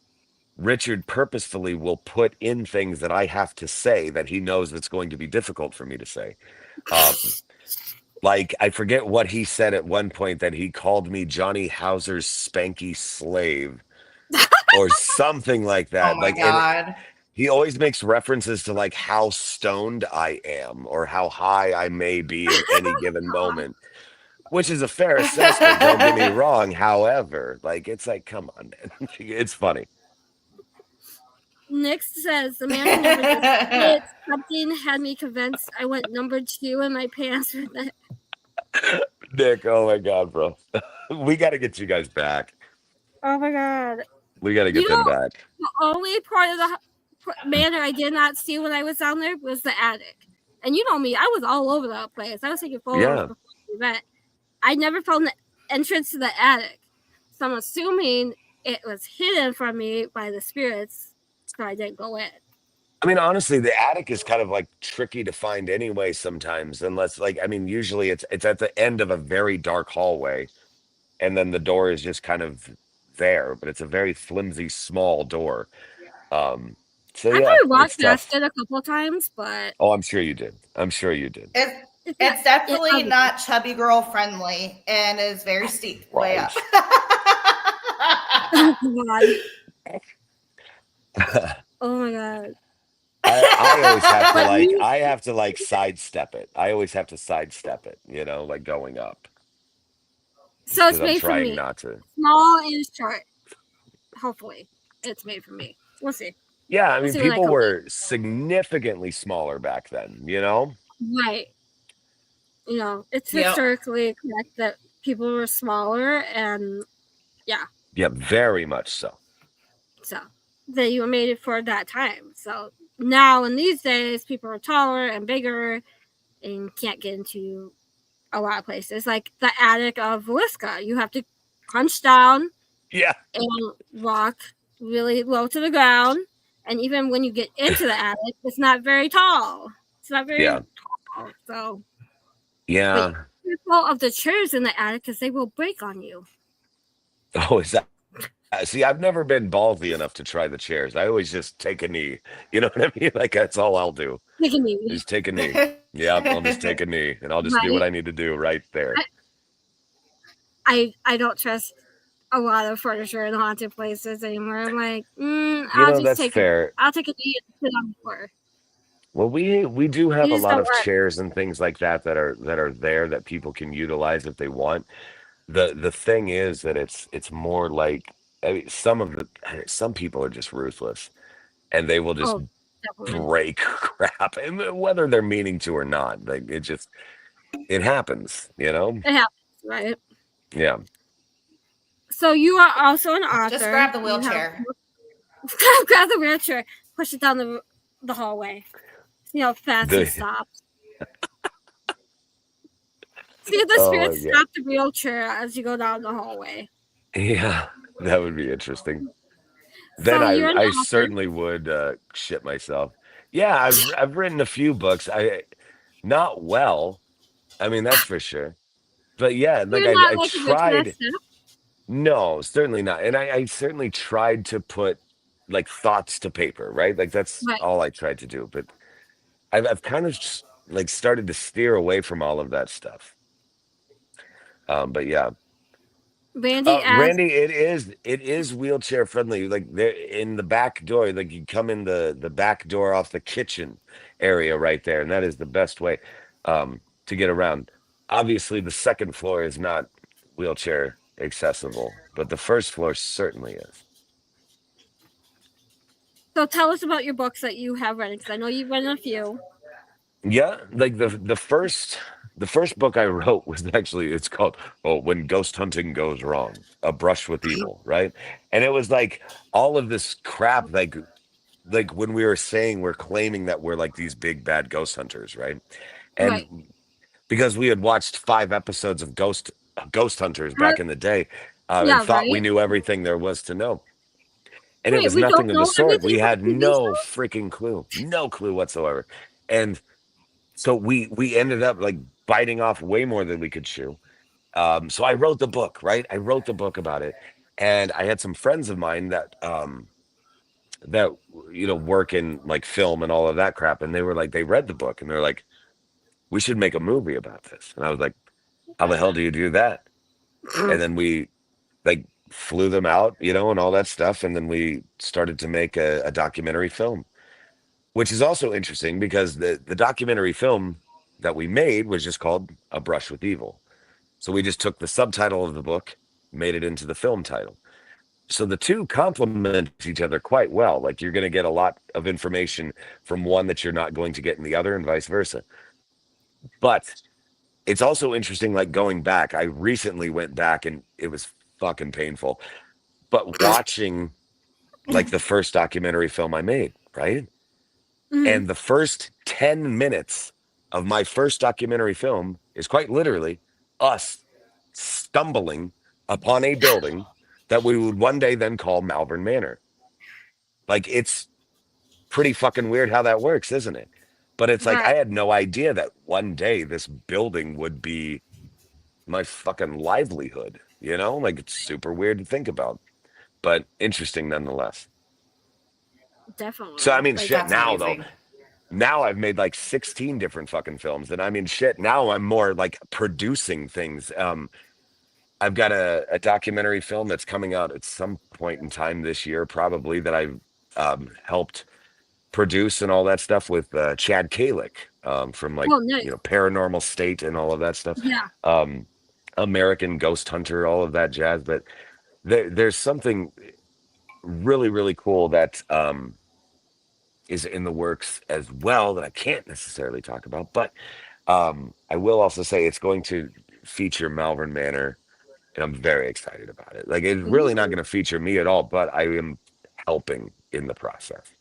Richard purposefully will put in things that I have to say that he knows that's going to be difficult for me to say. Um, Like, I forget what he said at one point that he called me Johnny Hauser's spanky slave or something like Oh that. my Like, and God. he always makes references to like how stoned I am or how high I may be in any given moment, which is a fair assessment. Don't get me wrong. However, like, it's like, come on, man. It's funny. Nick says the man who never did it. Something had me convinced I went number 2 in my pants. Nick, oh my God, bro. We got to get you guys back. Oh my god! We got to You get them know, back. the only part of the manor I did not see when I was down there was the attic. And you know me, I was all over the place. I was taking photos Yeah. before the event. I never found the entrance to the attic, so I'm assuming it was hidden from me by the spirits, so I didn't go in. I mean, honestly, the attic is kind of like tricky to find anyway sometimes, unless like I mean, usually it's at the end of a very dark hallway, and then the door is just kind of there, but it's a very flimsy, small door. Um, so I yeah, probably it's walked past tough. it a couple of times, but Oh, I'm sure you did. I'm sure you did. It, it's not. it's definitely Obviously. not chubby girl friendly and is very steep way up. Right. Oh god! Oh my god! I always have to But like you, I have to like sidestep it. I always have to sidestep it, like going up so because it's I'm made for trying me, not to. small and short. Hopefully, it's made for me. We'll see. Yeah, I We'll mean, see when I people come were significantly smaller back then. back. Right. It's Yep. historically correct that people were smaller, and yeah, Yeah, very much so. so they were made for that time. So now in these days, people are taller and bigger and can't get into a lot of places. Like the attic of Villisca, you have to crunch down Yeah, and walk really low to the ground. And even when you get into the attic, it's not very tall. It's not very yeah, tall. So, but yeah. careful of the chairs in the attic because they will break on you. Oh, is that? See, I've never been ballsy enough to try the chairs. I always just take a knee. You know what I mean? Like that's all I'll do. Taking me, Just take a knee. Yeah, I'll just take a knee and I'll just do what right? I need to do right there. I don't trust a lot of furniture in haunted places anymore. I'm like, I'll just That's take a, fair. I'll take a knee and sit on the floor. Well, we do They have a just lot don't of work. chairs and things like that that are there that people can utilize if they want. The thing is that it's more like I mean, some people are just ruthless and they will just Oh, definitely. break crap, and whether they're meaning to or not. Like it happens. It happens, right? Yeah. So you are also an Just author. grab the You have wheelchair. grab the wheelchair, push it down the hallway. See how fast he The stops. See if the oh my spirits God. stop the wheelchair as you go down the hallway. Yeah, that would be interesting. Then So I you're an I author. certainly would shit myself. Yeah, I've written a few books. I not well. I mean, that's for sure. But yeah, like You're I not like a rich tried. master. No, certainly not. And I certainly tried to put like thoughts to paper, right? Like that's Right. all I tried to do. But I've kind of just, like started to steer away from all of that stuff. But yeah. Randy asked, Randy, it is wheelchair friendly. Like there in the back door, like you come in the back door off the kitchen area right there, and that is the best way to get around. Obviously, the second floor is not wheelchair accessible, but the first floor certainly is. so tell us about your books that you have read, because I know you've read a few. Yeah, like the first book I wrote was actually it's called When Ghost Hunting Goes Wrong, A Brush with Evil, right? And it was like all of this crap like when we were saying we're claiming that we're like these big bad ghost hunters, right? Right. And because we had watched 5 episodes of Ghost Hunters Uh, back in the day, and yeah, thought we right. knew everything there was to know. And it Wait, was we nothing don't of the know sort. everything We from had TV no shows? freaking clue. No clue whatsoever. And so we ended up like biting off way more than we could chew. So I wrote the book, right? I wrote the book about it. And I had some friends of mine that work in like film and all of that crap, and they were like they read the book and they're like, we should make a movie about this. And I was like, how the hell do you do that? And then we like flew them out, and all that stuff, and then we started to make a documentary film, which is also interesting because the documentary film that we made was just called A Brush with Evil. So we just took the subtitle of the book, made it into the film title. So the two complement each other quite well. Like you're going to get a lot of information from one that you're not going to get in the other, and vice versa. But it's also interesting, like going back. I recently went back and it was fucking painful. But watching like the first documentary film I made, right? Hmm. And the first 10 minutes of my first documentary film is quite literally us stumbling upon a building that we would one day then call Malvern Manor. Like it's pretty fucking weird how that works, isn't it? But it's like I Right. had no idea that one day this building would be my fucking livelihood, Like it's super weird to think about, but interesting nonetheless. So I Definitely. mean Like, shit That's now though. amazing. Now I've made like 16 different fucking films. And I mean shit, now I'm more like producing things. I've got a documentary film that's coming out at some point in time this year, probably that I've helped produce and all that stuff with Chad Kalick from like oh, nice. Paranormal State and all of that stuff, Yeah. um, American Ghost Hunter, all of that jazz. But there's something really really cool that is in the works as well that I can't necessarily talk about, but I will also say it's going to feature Malvern Manor, and I'm very excited about it. Like it's really not Ooh. going to feature me at all, but I am helping in the process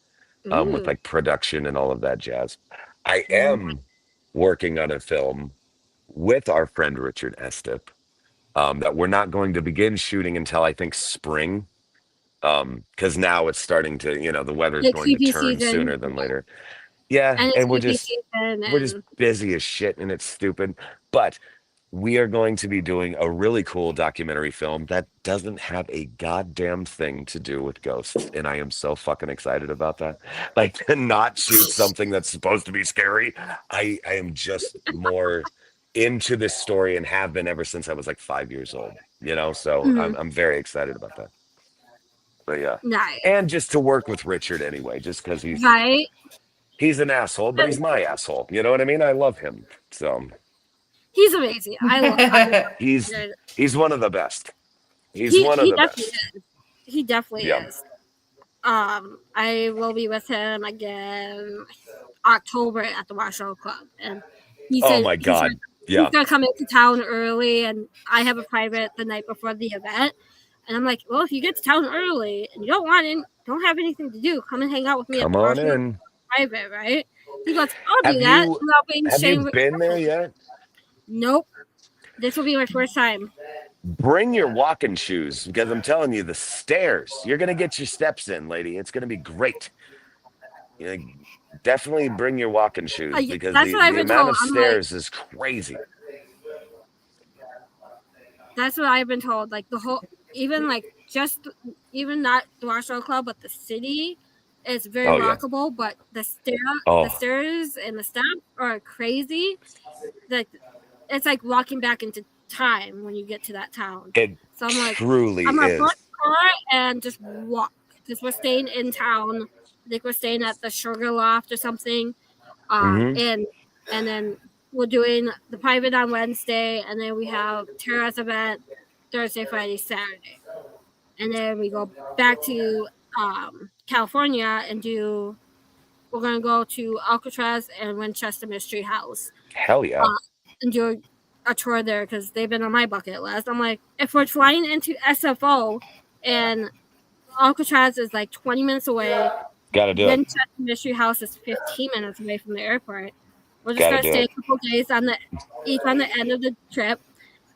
with Ooh. like production and all of that jazz. I Oh, am working on a film with our friend Richard Estep that we're not going to begin shooting until I think spring. Because now it's starting to, the weather's like going to creepy turn season. sooner than later. Yeah, And it's and we're creepy just season. we're just And busy as shit and it's stupid. But we are going to be doing a really cool documentary film that doesn't have a goddamn thing to do with ghosts. And I am so fucking excited about that. Like to not shoot something that's supposed to be scary. I am just more into this story and have been ever since I was like 5 years old, So I'm mm, I'm very excited about that. But yeah. nice. And just to work with Richard anyway, just because Right? he's an asshole, but he's my asshole. You know what I mean? I love him. So He's amazing. I love he's it. he's one of the best. He's He one of he the definitely best. is. He definitely Yeah. is. I will be with him again October at the Warsaw Club, and he Oh said my God. he's Yeah. gonna come into town early, and I have a private the night before the event, and I'm like, well, if you get to town early and you don't have anything to do, come and hang out with me at Come the on Warsaw in. private, right? He goes, I'll do Have that. you And I'll bring have you Shane. been there yet? Nope, this will be my first time. Bring your walking shoes because I'm telling you, the stairs, you're gonna get your steps in, lady. It's gonna be great. like, definitely bring your walking shoes because that's what I've the been amount told. of I'm like, stairs is crazy. that's what I've been told. Like the whole, even like just even not the Warsaw Club, but the city is very Oh yeah. walkable. But the Oh, stairs and the steps are crazy. Like it's like walking back into time when you get to that town. it So I'm like, truly I'm gonna put is. car and just walk because we're staying in town. I think we're staying at the Sugar Loft or something. Hmm. And then we're doing the private on Wednesday, and then we have terrace event Thursday, Friday, Saturday, and then we go back to California and do. We're gonna go to Alcatraz and Winchester Mystery House Hell yeah. and do a tour there because they've been on my bucket list. I'm like, if we're flying into SFO and Alcatraz is like 20 minutes away, Got to do it. Winchester Mystery House is 15 minutes away from the airport. We're just Got to gonna do stay it. a couple days on the each on the end of the trip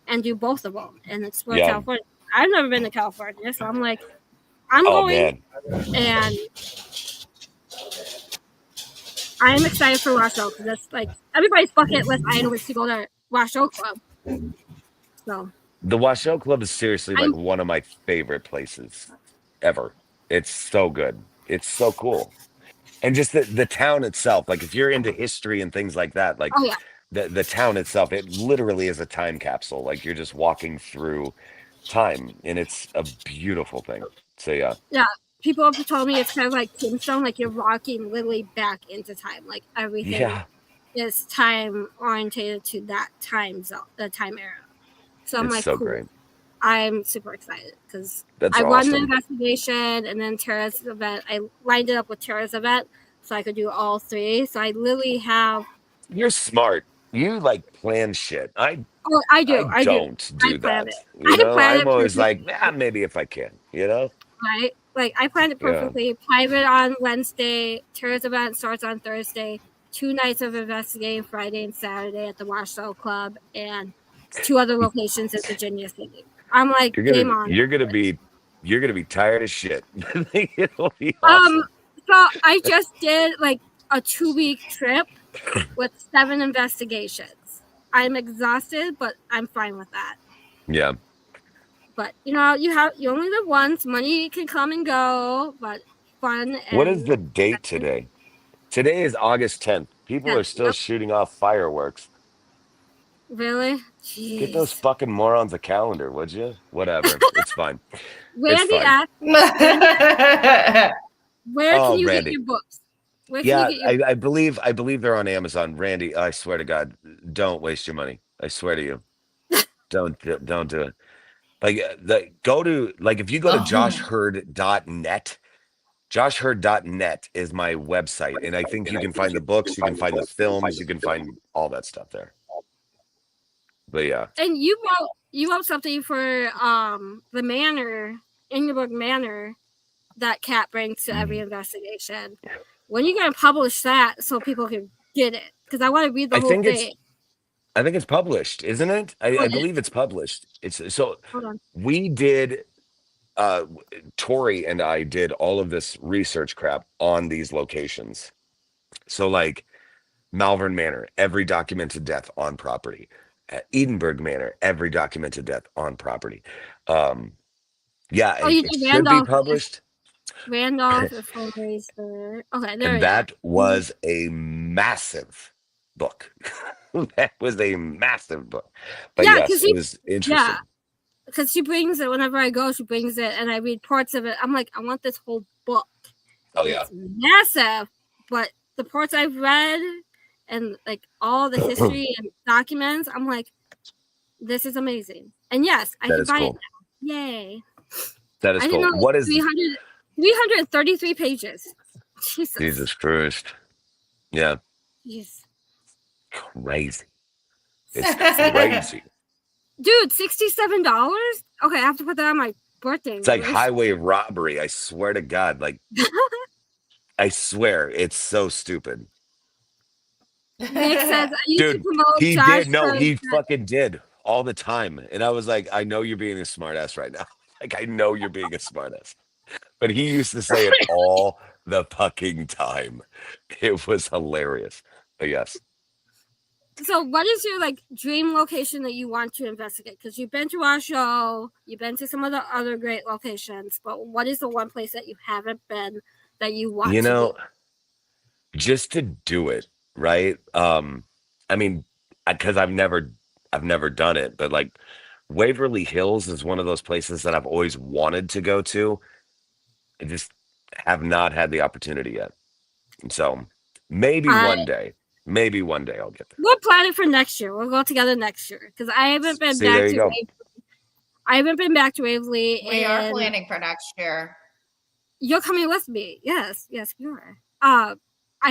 and do both of them and explore Yeah. California. I've never been to California, so I'm like, I'm Oh going, man. and I'm excited for Washoe because that's like everybody's bucket list item is to go to Washoe Club. So The Washoe Club is seriously like I'm, one of my favorite places ever. It's so good. It's so cool. And just the town itself, like if you're into history and things like that, like oh yeah, the town itself, it literally is a time capsule. Like you're just walking through time and it's a beautiful thing. So yeah. yeah. People have told me it's kind of like Tombstone, like you're walking literally back into time. Like everything Yeah, is time orientated to that time zone, the time era. So I'm it's like, so cool. great. I'm super excited because That's I won the awesome. investigation and then Tara's event. I lined it up with Tara's event so I could do all three. So I literally have. You're smart. You like plan shit. Oh, I I do. don't I do plan it. that. I plan I'm it always perfectly, like, maybe if I can, right? Like I planned it Yeah. perfectly. Private on Wednesday. Tara's event starts on Thursday. 2 nights of investigating Friday and Saturday at the Washoe Club and 2 other locations in Virginia City. I'm like, You're game gonna on. you're gonna be tired as shit. It'll be Um, awesome. so I just did like a 2 week trip with 7 investigations. I'm exhausted, but I'm fine with that. Yeah. But you only live once. Money can come and go, but fun What is and the date today? Today is August 10th. People yeah, are still shooting off fireworks. really, Get those jeez. fucking morons a calendar, would you? Whatever. It's fine. It's Randy fine. asked, Randy asked, where can Oh, you get Randy. your books? Where can you Yeah, get your I believe they're on Amazon. Randy, I swear to God, don't waste your money. I swear to you. Don't do it. Like go to like if you go to joshhurd.net, joshhurd.net is my website. And I think you can find the books, you can find the films, you can find all that stuff there. But yeah. and you wrote something for the manor, Ingeborg Manor, that Cat brings to every Mm. investigation. When are you gonna publish that so people can get it? Because I want to read the I whole think it's thing. I think it's published, isn't it? Oh, I it is? believe it's published. It's so Hold on. we did uh Tori and I did all of this research crap on these locations. So like Malvern Manor, every documented death on property. At Edinburgh Manor, every documented death on property. Um, yeah, Oh, and you it did should be Randolph. published. Randolph is fundraiser. Okay, there And we go. that was a massive book. That was a massive book. But Yeah, yes, it was yeah, interesting. because she brings it whenever I go. She brings it, and I read parts of it. I'm like, I want this whole book, Oh and yeah. it's massive. But the parts I've read, and like all the history and documents, I'm like, this is amazing. And yes, I That can is buy it cool. now. Yay! That is I didn't know cool. it was What is 333 pages. Jesus. Jesus Christ? Yeah, Jeez. crazy. It's crazy. Dude, $67? Okay, I have to put that on my birthday It's like list. highway robbery. I swear to God. Like I swear, it's so stupid. Nick says, I used to Dude, promote he Josh did. No, for he fucking did all the time. And I was like, I know you're being a smartass right now. Like, I know you're being a smartass. But he used to say it all the fucking time. It was hilarious. But yes. So, what is your like dream location that you want to investigate? Because you've been to our show, you've been to some of the other great locations, but what is the one place that you haven't been that you want You to do? know, just to do it, right? I mean, because I've never done it, but like Waverly Hills is one of those places that I've always wanted to go to. I just have not had the opportunity yet. So maybe I one day, maybe one day I'll get there. we'll plan it for next year. We'll go together next year because I haven't been See, there back you to go. I haven't been back to Waverly, We are and planning for next year. you're coming with me. Yes, you are. I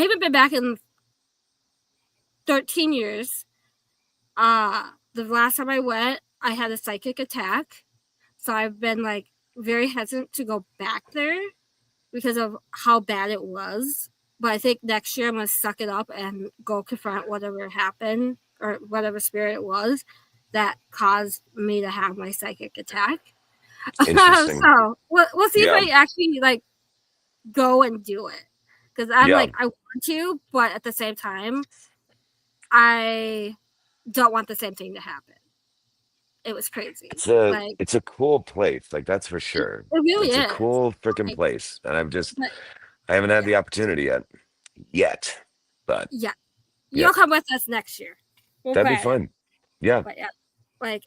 haven't been back in 13 years. The last time I went, I had a psychic attack, so I've been like very hesitant to go back there because of how bad it was. But I think next year I'm gonna suck it up and go confront whatever happened or whatever spirit it was that caused me to have my psychic attack. Interesting. So we'll see if Yeah. I actually like go and do it because I'm Yeah. like I want to, but at the same time I don't want the same thing to happen. It was crazy. It's a Like it's a cool place, like that's for sure. it really It's a is. cool freaking Like, place. And but I haven't had yeah, the opportunity yet. Yet. But yeah. yeah, You'll come with us next year. We'll that'd be plan it. fun. Yeah. But yeah, like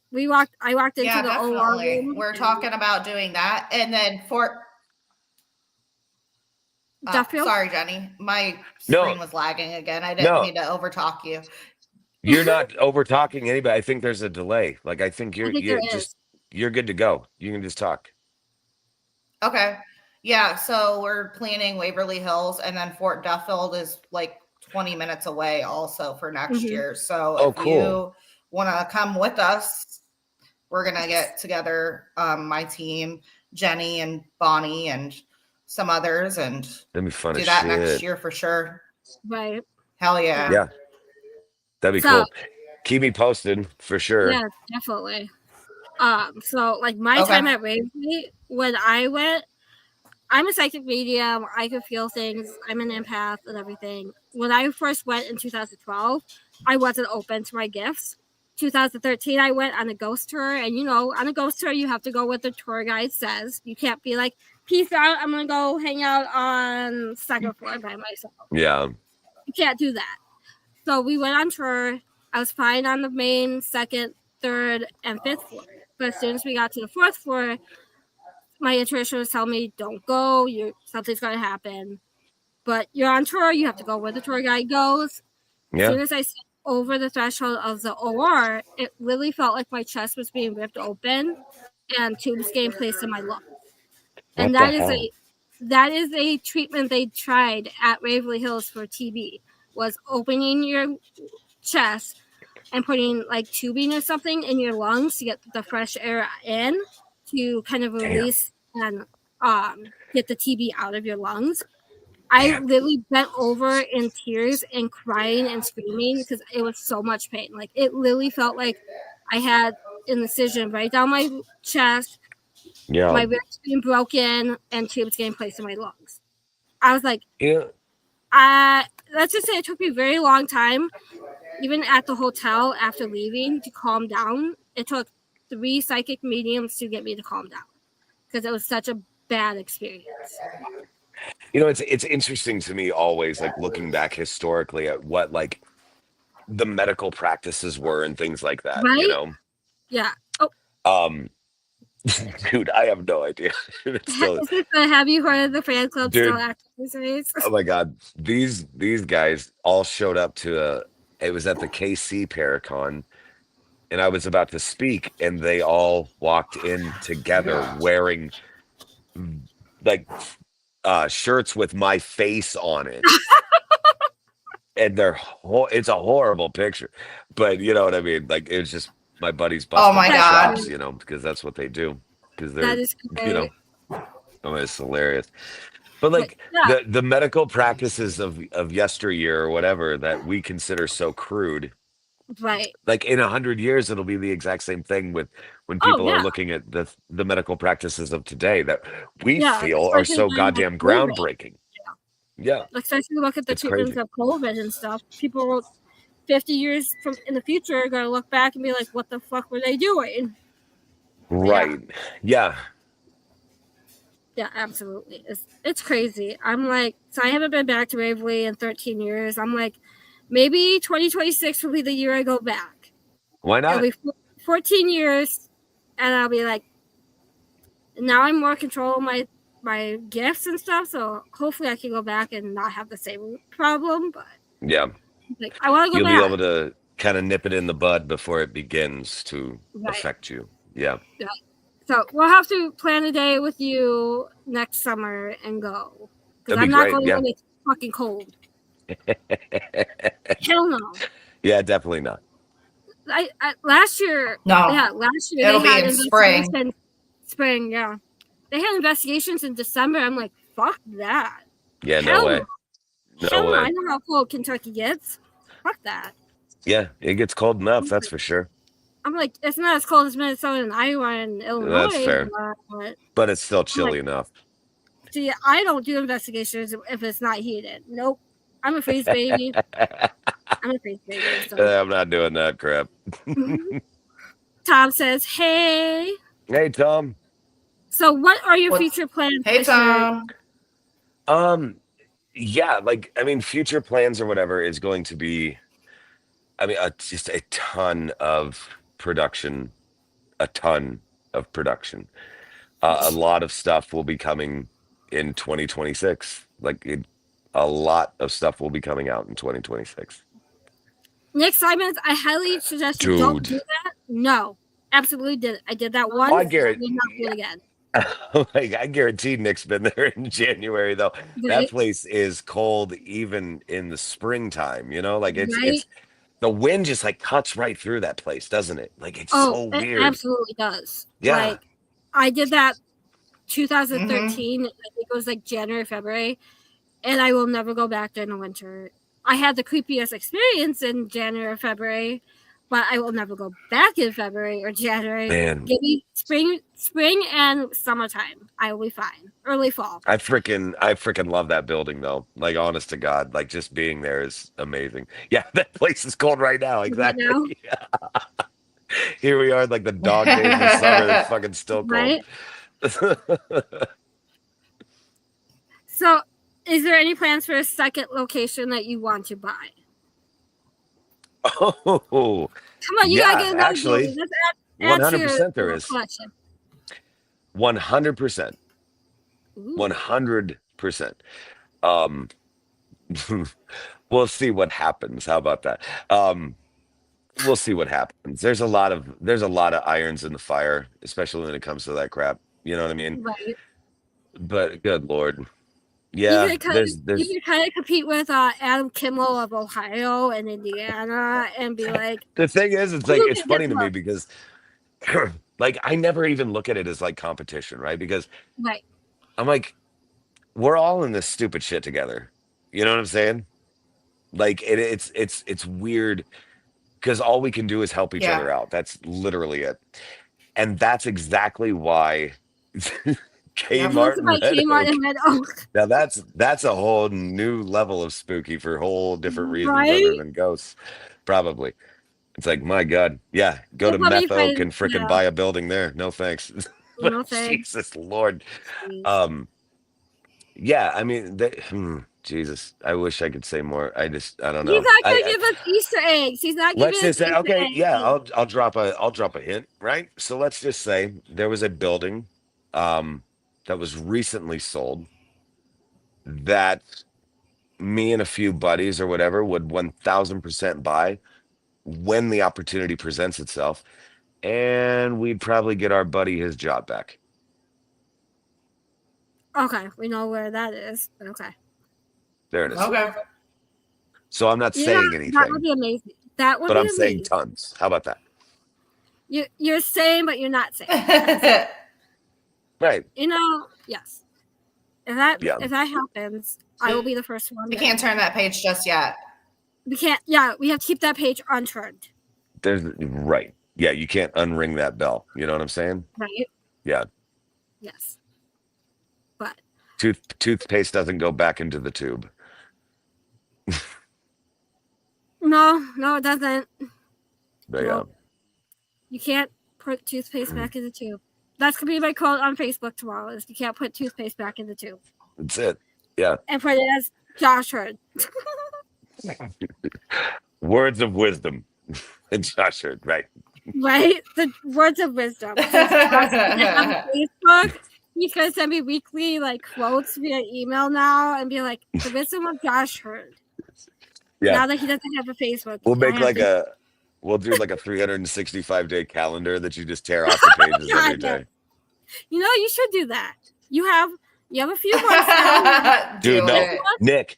I walked into Yeah, the OR definitely. room. We're talking about doing that. And then Duffield. sorry, Jenny. My No, screen was lagging again. I didn't no. mean to overtalk you. You're not over talking anybody. I think there's a delay. Like I think I think there just is. you're good to go. You can just talk. Okay. Yeah, so we're planning Waverly Hills, and then Fort Duffield is like 20 minutes away also for next Mhm. year. So Oh, if cool. you want to come with us, we're going to get together my team, Jenny and Bonnie and some others, and That'd be fun do as that next shit. year for sure. Right. Hell Yeah. yeah. Yeah, that'd be So cool. Keep me posted for sure. yeah, definitely. So like my Okay. time at Waverly, when I went, I'm a psychic medium. I can feel things. I'm an empath and everything. When I first went in 2012, I wasn't open to my gifts. 2013, I went on a ghost tour, and on a ghost tour, you have to go what the tour guide says. You can't be like, "Peace out, I'm gonna go hang out on second floor by myself." Yeah. You can't do that. So we went on tour. I was fine on the main, second, third, and fifth floor. But as soon as we got to the fourth floor, my intuition was telling me, "Don't go. Something's gonna happen." But you're on tour. You have to go where the tour guide goes. As Yeah. soon as I stepped over the threshold of the OR, it really felt like my chest was being ripped open and tubes getting placed in my lungs. And What the hell? that is a treatment they tried at Waverly Hills for TB. Was opening your chest and putting like tubing or something in your lungs to get the fresh air in to kind of Damn. release and get the TB out of your lungs. I Damn. literally bent over in tears and crying and screaming because it was so much pain. Like it literally felt like I had an incision right down my chest, Yeah. my ribs being broken, and tubes getting placed in my lungs. I was like, Yeah. let's just say it took me a very long time, even at the hotel after leaving, to calm down. It took 3 psychic mediums to get me to calm down because it was such a bad experience. It's interesting to me always, like looking back historically at what like the medical practices were and things like that, Right? Yeah. Oh, Um, dude, I have no idea. It's still, is this have you heard of the fan club still dude, active these days? oh my God. These guys all showed up it was at the KC Paracon, and I was about to speak, and they all walked in together wearing like shirts with my face on it. And it's a horrible picture, but you know what I mean? Like it was just my buddies Oh busting my my God. chops, because that's what they do. Because That they're, is you know, great. oh, it's hilarious. But But like yeah, the medical practices of yesteryear or whatever that we consider so crude, right. like in 100 years, it'll be the exact same thing with when Oh people are yeah, looking at the medical practices of today that we yeah. feel are Especially so during like goddamn COVID. groundbreaking. Yeah, Like, especially look at the it's treatments crazy. of COVID and stuff. People wrote 50 years from in the future are going to look back and be like, what the fuck were they doing? But yeah, Right. Yeah. yeah, absolutely. It's crazy. I'm like, so I haven't been back to Waverly in 13 years. I'm like, maybe 2026 will be the year I go back. Why It'll not? be 14 years, and I'll be like, now I'm more control of my gifts and stuff. So hopefully I can go back and not have the same problem. But Yeah. like, I want to go You'll be back. able to kind of nip it in the bud before it begins to Right. affect you. Yeah. Yeah. So we'll have to plan a day with you next summer and go. Because That'd be I'm not great. going Yeah. when it's fucking cold. Hell no. Yeah, definitely not. Last year, No, last year it'll they be had in spring. investigations. Spring, yeah. They had investigations in December. I'm like, fuck that. Yeah, no Hell no. way. No Hell no. I way. know how cold Kentucky gets. Fuck that. Yeah, it gets cold enough, that's for sure. I'm like, it's not as cold as Minnesota and Iowa and That's Illinois, fair. but But it's still I'm like, chilly enough. see, I don't do investigations if it's not heated. Nope. I'm a freeze baby. I'm a freeze baby. So I'm not doing that crap. Tom says, hey. Hey, Tom. So what are your What's- future plans Hey, this year? Tom. Yeah, like I mean, future plans or whatever is going to be, I mean, just a ton of production, a ton of production. A lot of stuff will be coming in 2026. A lot of stuff will be coming out in 2026. Nick Simons, I highly suggest you don't do Dude, that. No, absolutely did it. I did that I once. I guarantee, will not do it again. like I guarantee Nick's been there in January though. That Right? place is cold even in the springtime, you know? Like Right? it's the wind just like cuts right through that place, doesn't it? Like it's Oh, so it weird. absolutely does. Yeah. Like, I did that Mm-hmm. 2013. I think it was like January, February, and I will never go back during the winter. I had the creepiest experience in January, February, but I will never go back in February or January. Man, Give me spring and summertime. I will be fine. Early fall. I freaking love that building though. Like honest to God, like just being there is amazing. Yeah, that place is cold right now. Right Exactly. now, Here we are, like the dog days of summer. It's fucking still cold. right? So, is there any plans for a second location that you want to buy? Oh, Come on, you gotta yeah, get another actually, building. Let's add to your 100% there is. collection. 100%. Ooh, 100%. Um, we'll see what happens. How about that? We'll see what happens. There's a lot of irons in the fire, especially when it comes to that crap. You know what I mean? right. But good Lord. You Yeah, could kind of there's compete with Adam Kimmel of Ohio and Indiana and be like, the thing is, it's like who it's can get funny to me more? because like I never even look at it as like competition, right? Because Right. I'm like, we're all in this stupid shit together. You know what I'm saying? Like it's weird because all we can do is help each Yeah. other out. That's literally it. And that's exactly why Yep. Kmart and By Red Kmart Oak. and Red Oak. Now that's a whole new level of spooky for whole different reasons other Right? than ghosts, probably. It's like, my God, yeah, go to Let me Meth Oak find, and frickin' yeah, buy a building there. No thanks. But no thanks. Jesus Lord. Please. Yeah, I mean, Jesus, I wish I could say more. I don't He's know. not gonna give us Easter eggs. He's not Let's giving us just say, Easter okay, yeah, eggs. I'll drop a hint, right? So let's just say there was a building um that was recently sold that me and a few buddies or whatever would 1000% buy when the opportunity presents itself, and we'd probably get our buddy his job back. Okay, we know where that is. But okay. There it is. Okay. So I'm not Yeah, saying that would anything, be amazing. That would but be I'm saying amazing. tons. How about that? You're saying, but you're not saying. Yes. Right. You know, yes. If Yeah. that happens, I will be the first one. We can't turn that page just yet. We can't. Yeah, we have to keep that page unturned. Right. Yeah, you can't unring that bell. You know what I'm saying? Right. Yeah. Yes. But Toothpaste doesn't go back into the tube. No, it doesn't. But No, you can't put toothpaste back in the tube. That's gonna be my quote on Facebook tomorrow. Is you can't put toothpaste back in the tube. that's it. Yeah. And put it as Josh heard. Words of wisdom. And Josh heard, right? Right? The words of wisdom. Since Josh doesn't have a Facebook, he's gonna send me weekly like quotes via email now and be like, the wisdom of Josh heard. Yeah. Now that he doesn't have a Facebook. We'll I make have like to- we'll do like a 365-day calendar that you just tear off the pages every day. You know, you should do that. You have a few months now. Dude, no. it. Nick,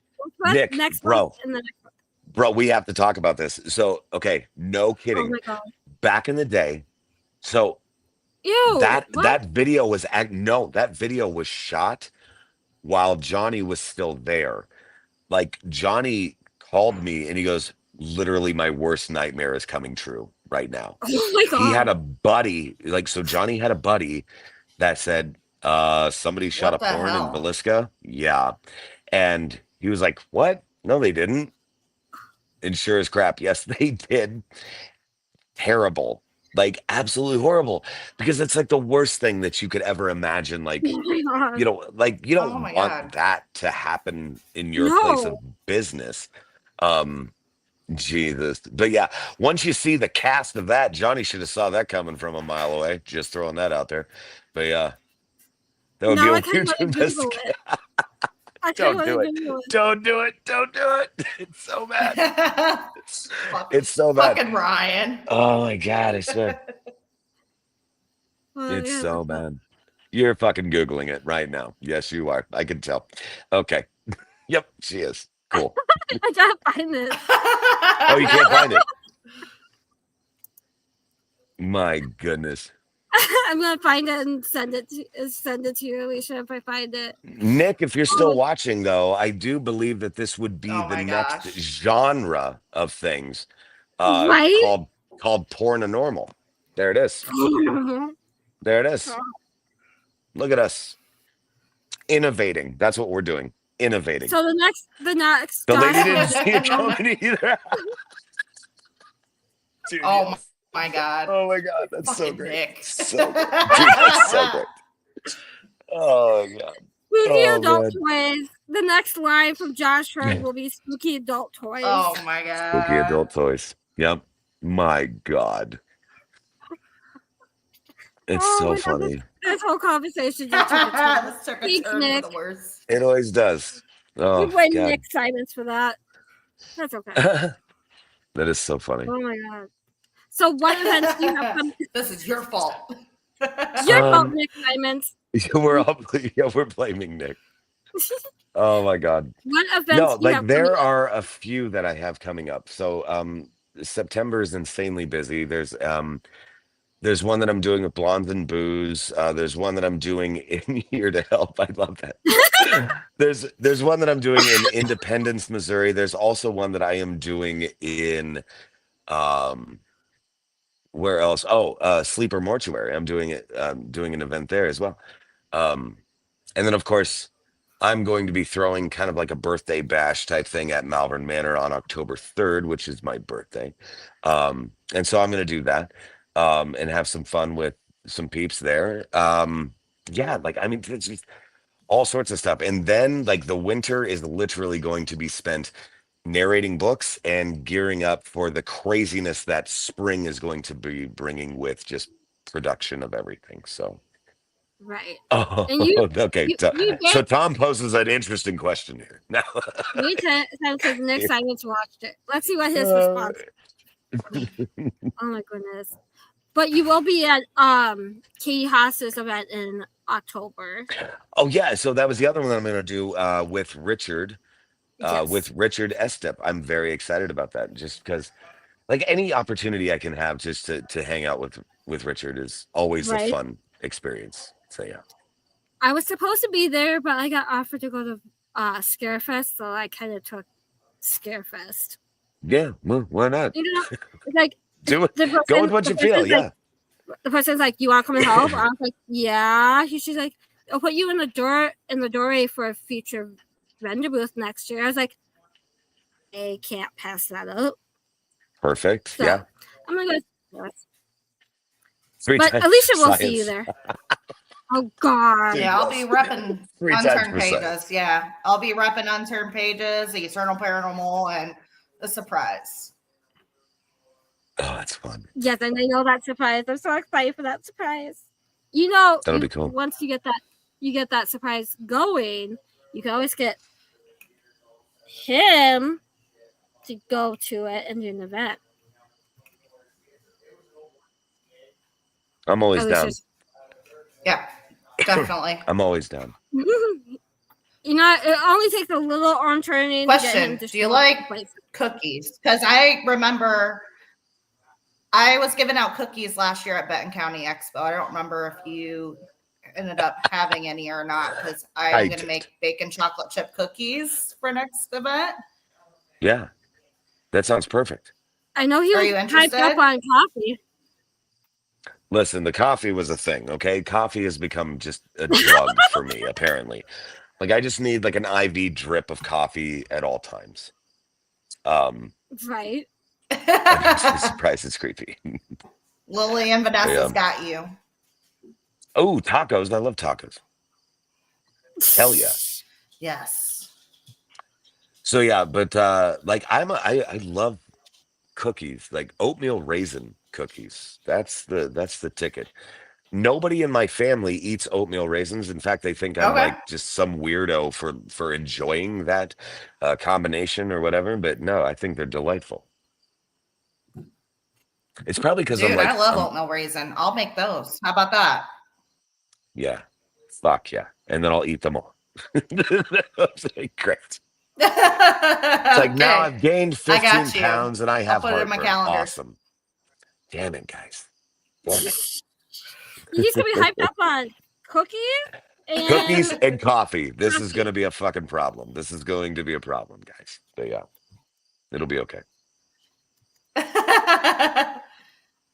next bro. month and the next month. Bro, we have to talk about this. So, okay, no Oh kidding. my god. Back in the day, so Ew. that what? video was that video was shot while Johnny was still there. Like Johnny called me and he goes, literally my worst nightmare is coming true right now. Oh my god. He had a buddy, so Johnny had a buddy that said, somebody shot What a the porn hell? in Villisca. Yeah. And he was like, what? No, they didn't. And sure as crap, yes, they did. Terrible. Like absolutely horrible. Because it's like the worst thing that you could ever imagine. Like, Oh my god. you know, like you don't Oh my want God. that to happen in your place of business. Jesus. But yeah, once you see the cast of that, Johnny should have saw that coming from a mile away. Just throwing that out there. But yeah. That would Now be I a kind of huge want to Google investigation. it. I kind Don't of do want it. to Google it. Don't do it. Don't do it. It's so bad. It's so bad. Fucking Ryan. Oh my God, I swear. Well, It's yeah, so that's- bad. You're fucking Googling it right now. Yes, you are. I can tell. Okay. Yep, she is. Cool. I gotta find this. Oh, you can't find it. My goodness. I'm gonna find it and send it to you, Alicia, if I find it. Nick, if you're still watching, though, I do believe that this would be Oh the my next gosh. genre of things Right? called Paranormal. There it is. There it is. Look at us. Innovating. That's what we're doing. Innovating. So the next The lady Josh- didn't see it coming either. Dude, Oh yes. my God. Oh my God, that's so Fucking great. Nick. So great. Dude, that's so great. Oh God. Spooky Oh, adult man. toys. The next line from Josh Hurd will be spooky adult toys. Oh my God. Spooky adult toys. Yep. My God. It's Oh so my God, funny. This whole conversation just took a turn. This took a Thanks, turn Nick. for the worse. It always does. Oh You win God. Nick Simons for that. That's okay. That is so funny. Oh my God. So what events do you have coming? This is your fault. Your fault, Um, Nick Simons. We're blaming Nick. Oh my God. What events No, do you like have there coming up? are a few that I have coming up. So September is insanely busy. There's one that I'm doing with Blondes and Booze. There's one that I'm doing in Here to Help. I love that. There's one that I'm doing in Independence, Missouri. There's also one that I am doing in where else? Oh, Sleeper Mortuary. I'm doing an event there as well. And then of course I'm going to be throwing kind of like a birthday bash type thing at Malvern Manor on October 3rd, which is my birthday. And so I'm going to do that and have some fun with some peeps there. Yeah, like, I mean, it's just all sorts of stuff. And then like the winter is literally going to be spent narrating books and gearing up for the craziness that spring is going to be bringing with just production of everything. So. Right. Oh, And you- okay. you So get- Tom poses an interesting question here. Now, Wait till because Nick Simons watched it. Let's see what his response is. Oh my goodness. But you will be at Katie Haas's event in October. oh yeah. So that was the other one that I'm going to do with Richard, Yes. with Richard Estep. I'm very excited about that, just because, like, any opportunity I can have just to hang out with Richard is always a Right. fun experience. So yeah. I was supposed to be there, but I got offered to go to Scarefest, so I kind of took Scarefest. Yeah. Well, why not? You know, it's like Do it. the person, Go with what you the feel. person's Yeah. like, the person's like, "You want to come and help?" I was like, "Yeah." She's like, I'll put you in the doorway for a future vendor booth next year. I was like, I can't pass that up. Perfect. So Yeah. I'm gonna go. Three But times Alicia for will see you science. there. Oh God. Yeah, I'll be repping Three times unturned for pages. science. Yeah, I'll be repping unturned pages, the Eternal Paranormal, and the surprise. Oh, that's fun. Yes, and I know that surprise. I'm so excited for that surprise. That'll be cool. Once you get that surprise going, you can always get him to go to it and do an event. I'm always At down. least Yeah, definitely. I'm always down. you know, it only takes a little arm turning to get him Question: to do you show like up to the place. cookies? Because I remember I was giving out cookies last year at Benton County Expo. I don't remember if you ended up having any or not, because I'm I going to did. make bacon chocolate chip cookies for next event. Yeah. That sounds perfect. I know he Are was you hyped up interested? on coffee. Listen, the coffee was a thing, okay? Coffee has become just a drug for me, apparently. Like I just need like an IV drip of coffee at all times. Right. I'm actually surprised it's creepy. Lily and Vanessa's Yeah. got you. Oh, tacos. I love tacos. Hell yeah. Yes. So yeah, but like I love cookies, like oatmeal raisin cookies. That's the ticket. Nobody in my family eats oatmeal raisins. In fact, they think I'm Okay. like just some weirdo for enjoying that combination or whatever. But no, I think they're delightful. It's probably because I'm Dude, I like love oatmeal raisin. I'll make those. How about that? yeah, fuck yeah, and then I'll eat them all. That's like, great. It's like now Okay. I've gained I 15 got you. pounds and I I'll have put it in my heartburn. calendar. Awesome. Damn it, guys. Damn it. You used to be hyped up on cookies Cookies and and coffee. This is going to coffee. be a fucking problem. This is going to be a problem, guys. But yeah, it'll be okay.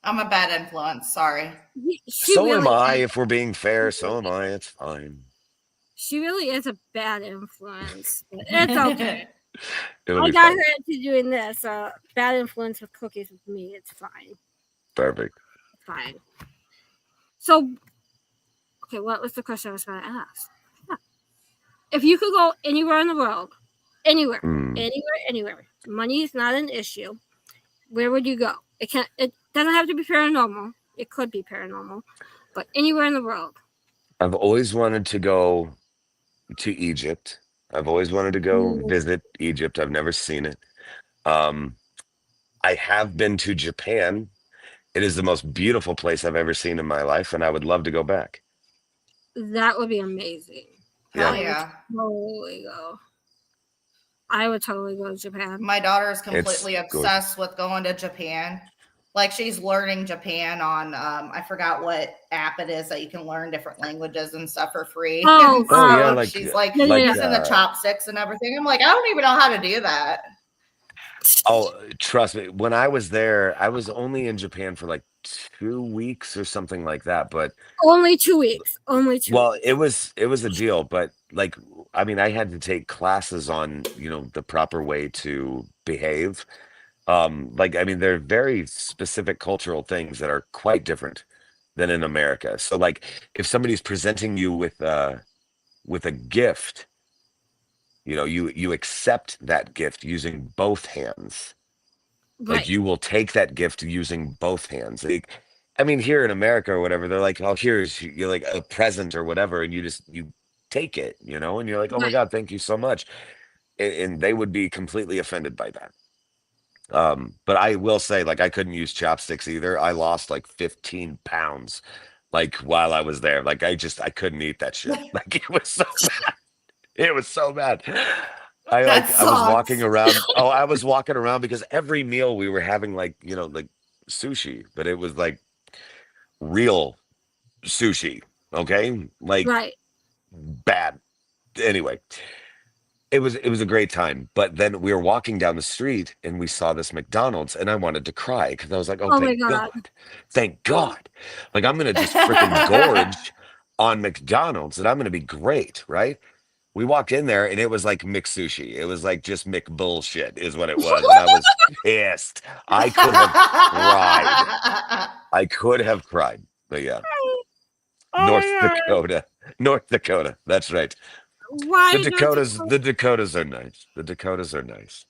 I'm a bad influence. Sorry. She So am really I. is. If we're being fair, so am I. It's fine. She really is a bad influence. But it's okay. It'll I be got fine. her into doing this. Bad influence with cookies with me. It's fine. Perfect. It's fine. So, okay, what was the question I was going to ask? Yeah. If you could go anywhere in the world, anywhere, money is not an issue. Where would you go? It doesn't have to be paranormal. It could be paranormal, but anywhere in the world. I've always wanted to go to Egypt. I've always wanted to go visit Egypt. I've never seen it. Um, I have been to Japan. It is the most beautiful place I've ever seen in my life, and I would love to go back. That would be amazing. Hell Yeah. yeah. Totally go. I would totally go to Japan. My daughter is completely It's obsessed with going to Japan. Like she's learning Japan on I forgot what app it is that you can learn different languages and stuff for free. Oh, And Oh yeah, so like she's like like, using the chopsticks and everything. I'm like, I don't even know how to do that. oh, trust me. When I was there, I was only in Japan for like 2 weeks or something like that. But only 2 weeks. Only 2 well, weeks. it was a deal. But like, I mean, I had to take classes on, you know, the proper way to behave. Like, I mean, there are very specific cultural things that are quite different than in America. So, like, if somebody's presenting you with a gift, you know, you accept that gift using both hands. Like Right. you will take that gift using both hands. Like, I mean, here in America or whatever, they're like, "Oh, here's you're like a present or whatever," and you take it, you know, and you're like, "Oh my Right. God, thank you so much," and they would be completely offended by that. But I will say, like, I couldn't use chopsticks either. I lost like 15 pounds, like while I was there. Like I couldn't eat that shit. Like it was so bad. It was so bad. That I was walking sucks. around. Oh, I was walking around because every meal we were having like, you know, like sushi, but it was like real sushi. Okay. Like Right. bad. Anyway, it was a great time. But then we were walking down the street and we saw this McDonald's and I wanted to cry because I was like, oh, Oh my thank God. God. Thank God. Like I'm gonna just freaking gorge on McDonald's and I'm going to be great, right? We walked in there and it was like McSushi. It was like just McBullshit is what it was. And I was pissed. I could have cried. I could have cried. But yeah, Oh North my god. Dakota. North Dakota. That's right. Why North Dakota? The Dakotas are nice. The Dakotas are nice.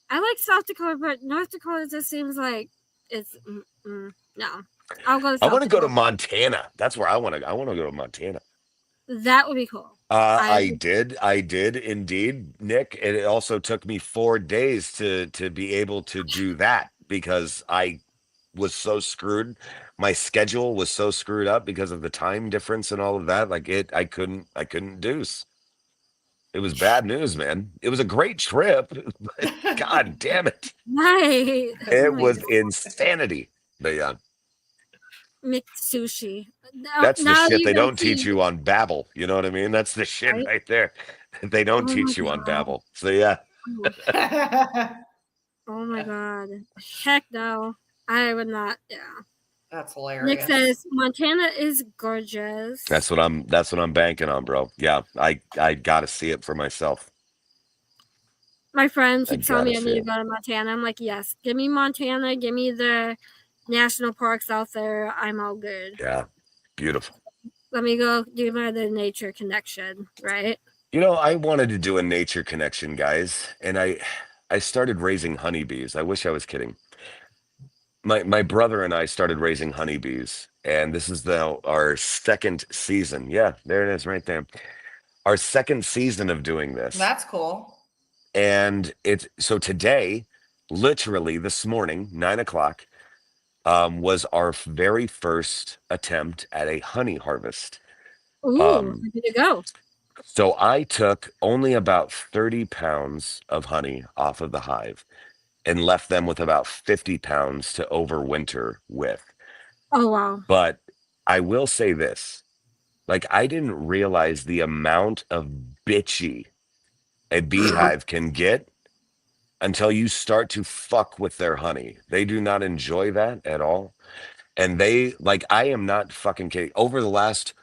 I like South Dakota, but North Dakota just seems like it's no. I'll go to I South want to go to Dakota. Montana. That's where I want to. I want to go to Montana. That would be cool. I did indeed, Nick. And it also took me 4 days to be able to do that because I was so screwed. My schedule was so screwed up because of the time difference and all of that. Like I couldn't deuce. It was bad news, man. It was a great trip, but god damn it. Right. Oh It my was god. insanity. But yeah, McSushi. that's the Now shit you they can don't teach see, you on Babbel. You know what I mean? That's the shit right? right there. They don't Oh my teach you on god. Babbel. So yeah. Oh my god. Heck no. I would not. Yeah. That's Nick hilarious. says Montana is gorgeous. That's what I'm banking on, bro. Yeah, I gotta see it for myself. My friend I keeps telling gotta me I see need to it. go to Montana. I'm like, yes, give me Montana, give me the national parks out there. I'm all good. Yeah, beautiful. Let me go do the nature connection, right? You know, I wanted to do a nature connection, guys, and I started raising honeybees. I wish I was kidding. My brother and I started raising honeybees, and this is our second season. Yeah, there it is, right there. Our second season of doing this, That's cool. and it's so today, literally this morning, 9 o'clock, was our very first attempt at a honey harvest. Ooh, Um, ready to go. so I took only about 30 pounds of honey off of the hive and left them with about 50 pounds to overwinter with. Oh wow. But I will say this, like I didn't realize the amount of bitchy a beehive can get until you start to fuck with their honey. They do not enjoy that at all. And they like I am not fucking kidding. Over the last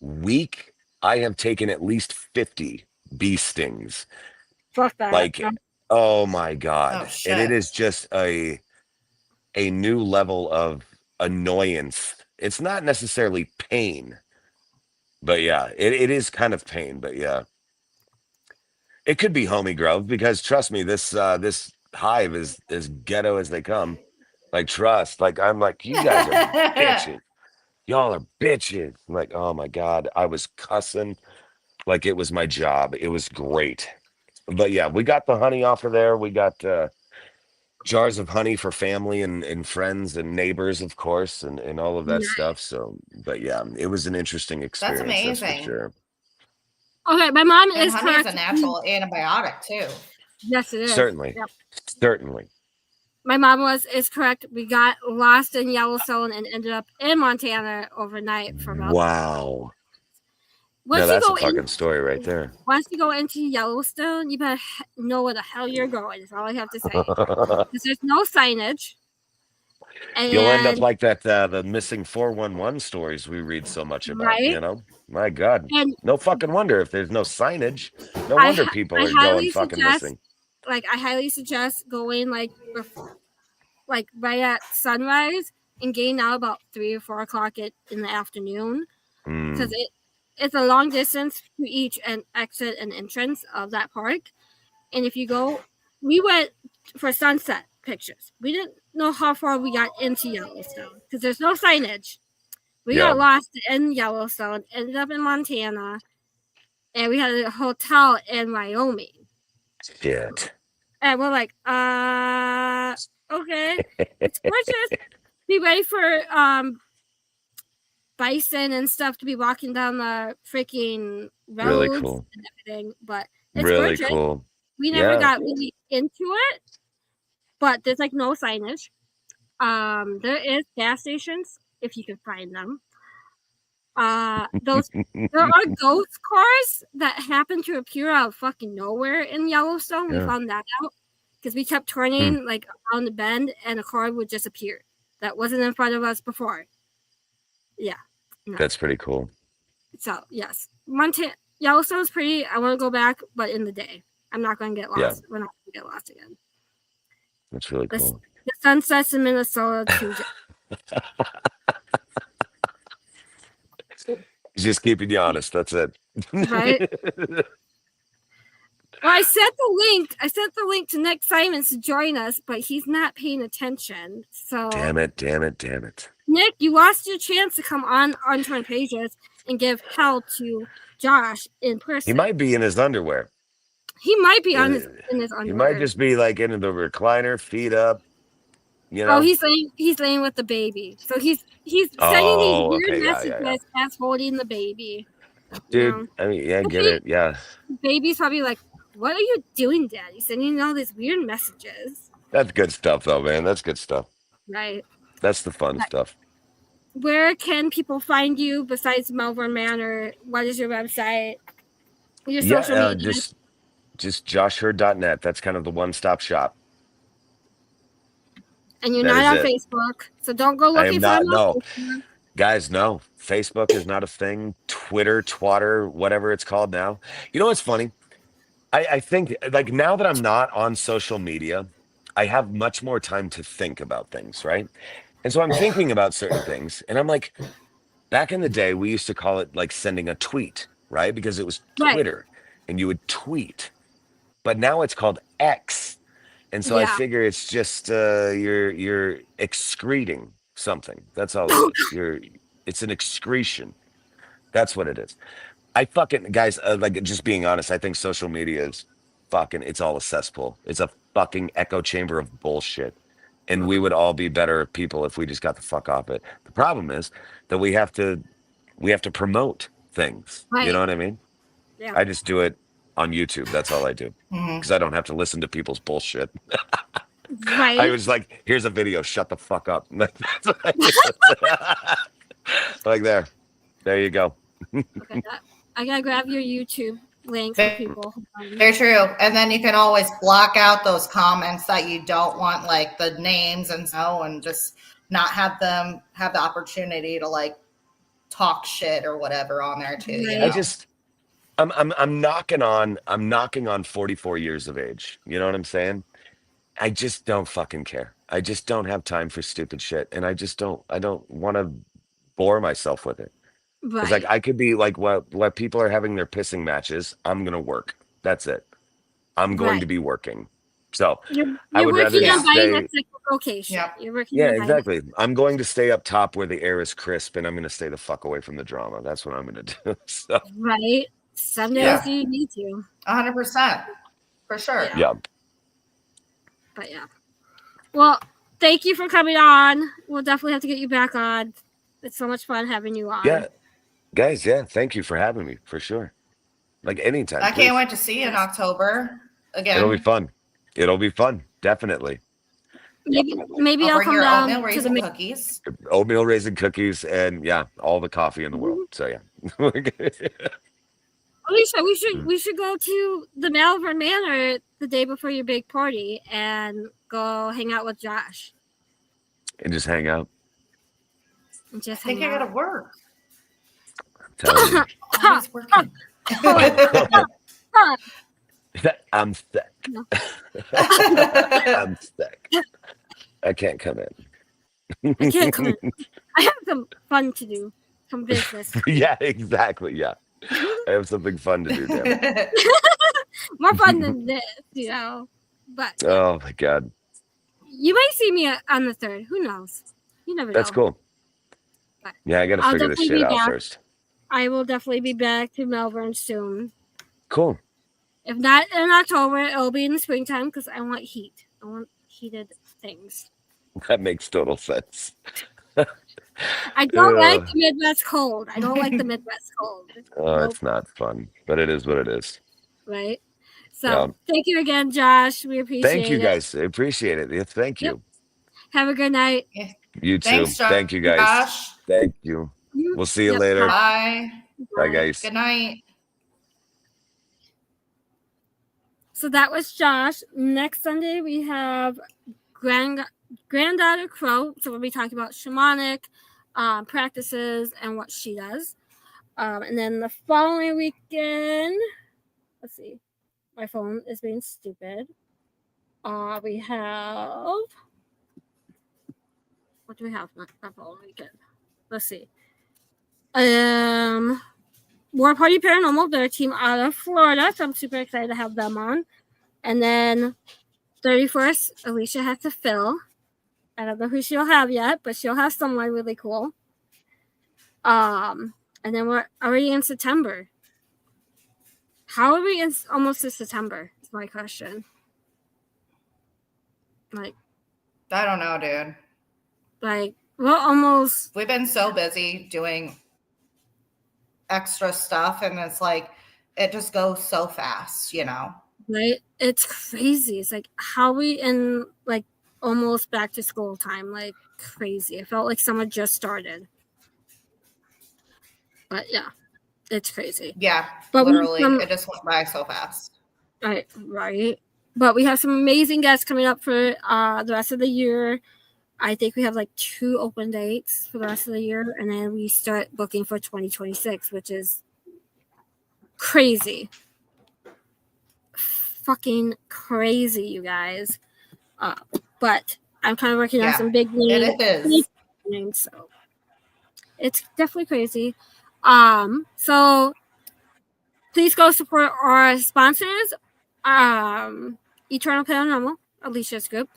week, I have taken at least 50 bee stings. Fuck that. Like, oh my Oh God. And it shit. is just a new level of annoyance. It's not necessarily pain, but yeah, it is kind of pain, but yeah. It could be homie grove because trust me, this hive is as ghetto as they come. Like trust. Like I'm like, you guys are bitches. Y'all are bitches. I'm like, oh my God. I was cussing like it was my job. It was great. But yeah, we got the honey off of there. We got jars of honey for family and friends and neighbors, of course, and all of that stuff. So, but yeah, it was an interesting That's experience, that's for amazing. sure. Okay, my mom And is honey is correct. a natural antibiotic too. Yes, it is. Certainly. Yep. Certainly. My mom is correct. We got lost in Yellowstone and ended up in Montana overnight for about. Wow. Now Once you that's a go fucking in, story right there. once you go into Yellowstone, you better know where the hell you're going. Is all I have to say. Because there's no signage, You'll end up and like that the missing 411 stories we read so much about, right, you know? My God. and No fucking wonder if there's no signage. No I wonder people I are going highly fucking suggest missing. I highly suggest going like right at sunrise and getting out about 3 or 4 o'clock in the afternoon because Mm, it's a long distance to each and exit and entrance of that park. And if you go, we went for sunset pictures. We didn't know how far we got into Yellowstone because there's no signage. We yeah. got lost in Yellowstone, ended up in Montana, and we had a hotel in Wyoming. Shit. And we're like, okay, it's gorgeous. Be ready for bison and stuff to be walking down the freaking Really roads cool. and everything, but it's Really gorgeous. cool. We never Yeah. got really into it, but there's like no signage. There is gas stations if you can find them. Those there are ghost cars that happen to appear out of fucking nowhere in Yellowstone. We Yeah. found that out because we kept Hmm. turning like around the bend and a car would just appear that wasn't in front of us before. Yeah, no. That's pretty cool. So yes, Montana Yellowstone's pretty. I want to go back, but in the day. I'm not going to get Yeah, lost. We're not going to get lost again. that's really The, cool. the sunsets in Minnesota too. Just keeping you honest. That's it. Right. Well, I sent the link. I sent the link to Nick Simons to join us, but he's not paying attention. So Damn it! Damn it! Damn it! Nick, you lost your chance to come on Unturned Pages and give hell to Josh in He person. might be in his underwear. He might be on in his He might underwear. just be like in the recliner, feet up. You Oh, know. he's laying with the baby. So he's sending these Oh, weird okay. Yeah, yeah, yeah. messages as holding the baby. Dude, I mean, yeah, get it. Yeah. The baby's probably like, "What are you doing, Daddy? Sending all these weird messages." That's good stuff, though, man. That's good stuff. Right. That's the fun stuff. Where can people find you besides Malvern Manor? What is your website? Your social media? Just joshhurd.net. That's kind of the one-stop shop. And you're That not is on it. Facebook, so don't go I am looking for not. him on No, Facebook. guys, no. Facebook is not a thing. Twitter, Twatter, whatever it's called now. You know what's funny? I think like now that I'm not on social media, I have much more time to think about things, right? And so I'm thinking about certain things, and I'm like, back in the day, we used to call it like sending a tweet, right? Because it was Right. Twitter, and you would tweet. But now it's called X. And so I Yeah. figure it's just you're excreting something. That's all it is. It's an excretion. That's what it is. I fucking guys, like just being honest, I think social media is fucking. It's all a cesspool. It's a fucking echo chamber of bullshit. And we would all be better people if we just got the fuck off it. The problem is that we have to promote things. You Right. know what I mean? Yeah. I just do it on YouTube. That's all I do because I don't have to listen to people's bullshit. Right. I was like, here's a video. Shut the fuck up. That's what I do. Like there you go. Okay, I gotta grab your YouTube link for people. Very true. And then you can always block out those comments that you don't want, like the names and so, and just not have them have the opportunity to like talk shit or whatever on there too. You Right. know? I'm knocking on 44 years of age. You know what I'm saying? I just don't fucking care. I just don't have time for stupid shit, and I don't want to bore myself with it. It's like Right. I could be like what people are having their pissing matches. I'm gonna work. That's it. I'm going Right. to be working. So You're I would rather working on buying stay. that second location. Yep. You're working Yeah, on buying exactly. I'm going to stay up top where the air is crisp, and I'm going to stay the fuck away from the drama. That's what I'm going to do. So right. Some Yeah. days you need to. 100%. For sure. Yeah. yeah, But yeah. Well, thank you for coming on. We'll definitely have to get you back on. It's so much fun having you on. yeah, guys. Yeah, thank you for having me for sure. Like anytime, I please. can't wait to see you in October again. It'll be fun. It'll be fun. Definitely. Maybe I'll bring come your down oatmeal to raisin the cookies. Oatmeal raisin cookies and yeah, all the coffee in the world. So yeah. Alicia, we should go to the Malvern Manor the day before your big party and go hang out with Josh. And just hang out. And just I think I hang out. gotta work. I'm telling you. Always working. I'm sick. No. I'm sick. I can't come in. I can't come in. I have some fun to do, some business. Yeah, exactly. Yeah. I have something fun to do, damn it. More fun than this, you know. But Oh my God. you might see me on the 3rd. Who knows? You never know. That's cool. But Yeah, I gotta I'll figure this definitely shit be out back. first. I will definitely be back to Melbourne soon. Cool. If not in October, it'll be in the springtime because I want heat. I want heated things. That makes total sense. I don't like the Midwest cold. I don't like the Midwest cold. Oh, Nope. it's not fun, but it is what it is. Right? So Yeah. thank you again, Josh. We appreciate it. Thank you guys. I appreciate it. Yeah, thank you. Have a good night. You too. Thanks, Josh. Thank you guys. Thank you. We'll see you later. Bye. Bye guys. Good night. So that was Josh. Next Sunday we have Granddaughter Crow. So we'll be talking about shamanic practices and what she does. And then the following weekend, let's see, my phone is being stupid. We have, what do we have that following weekend? Let's see. War Party Paranormal, they're a team out of Florida, so I'm super excited to have them on. And then 31st, Alicia has to fill. I don't know who she'll have yet, but she'll have someone really cool. And then we're already in September. How are we almost to September? Is my question. Like, I don't know, dude. Like, we're almost. We've been so busy doing extra stuff, and it's like it just goes so fast, you know. Right? It's crazy. It's like how we in like almost back to school time, like crazy. It felt like summer just started. But yeah, it's crazy. Yeah, but literally, it just went by so fast. Right. But we have some amazing guests coming up for the rest of the year. I think we have like 2 open dates for the rest of the year, and then we start booking for 2026, which is crazy. Fucking crazy, you guys. But I'm kind of working on some big names. It is. So it's definitely crazy. So please go support our sponsors. Eternal Paranormal, Alicia's group.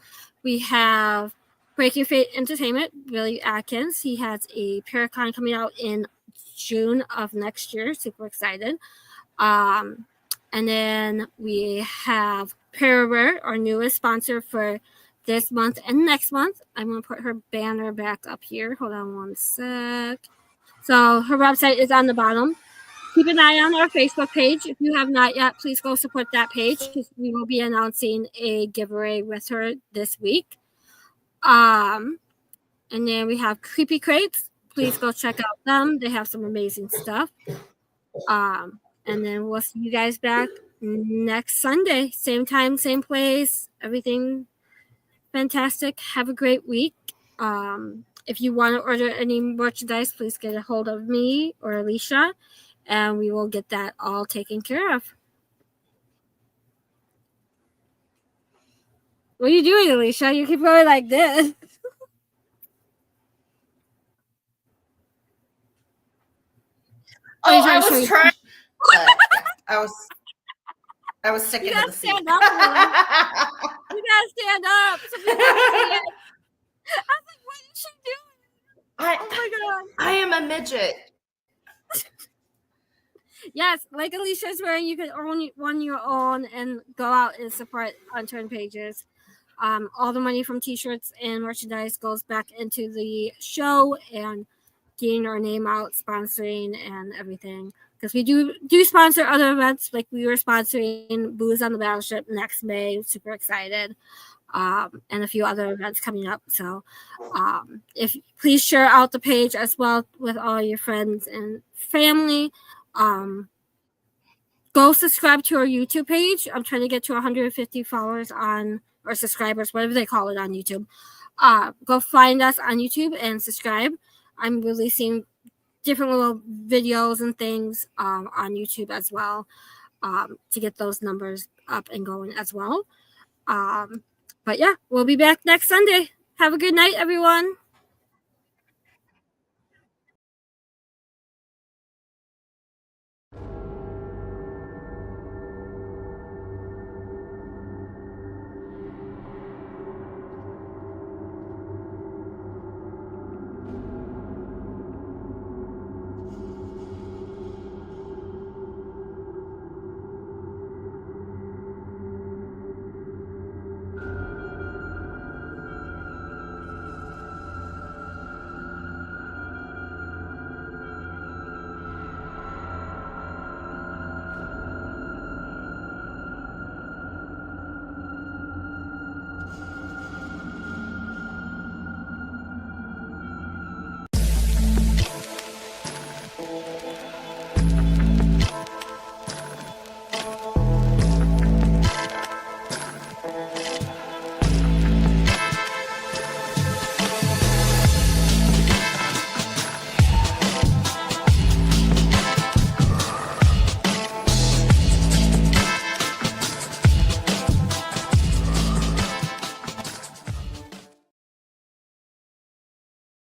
We have Breaking Fate Entertainment, Billy Atkins. He has a Paracon coming out in June of next year. Super excited. And then we have Paraver, our newest sponsor for this month and next month. I'm going to put her banner back up here. Hold on one sec. So her website is on the bottom. Keep an eye on our Facebook page. If you have not yet, please go support that page because we will be announcing a giveaway with her this week. And then we have Creepy Crates. Please go check out them. They have some amazing stuff. And then we'll see you guys back next Sunday. Same time, same place. Everything fantastic. Have a great week. If you want to order any merchandise, please get a hold of me or Alicia, and we will get that all taken care of. What are you doing, Alicia? You keep going like this. I was trying. I was sticking to the seat. You gotta stand up. So people can see it. I was like, what is she doing? Oh my god! I am a midget. Yes, like Alicia's wearing, you can own one your own and go out and support Unturned Pages. All the money from t-shirts and merchandise goes back into the show and getting our name out, sponsoring and everything. Because we do sponsor other events, like we were sponsoring Booze on the Battleship next May. Super excited. And a few other events coming up. So if please share out the page as well with all your friends and family. Go subscribe to our YouTube page. I'm trying to get to 150 followers or subscribers, whatever they call it on YouTube. Go find us on YouTube and subscribe. I'm releasing different little videos and things on YouTube as well to get those numbers up and going as well. But yeah, we'll be back next Sunday. Have a good night, everyone.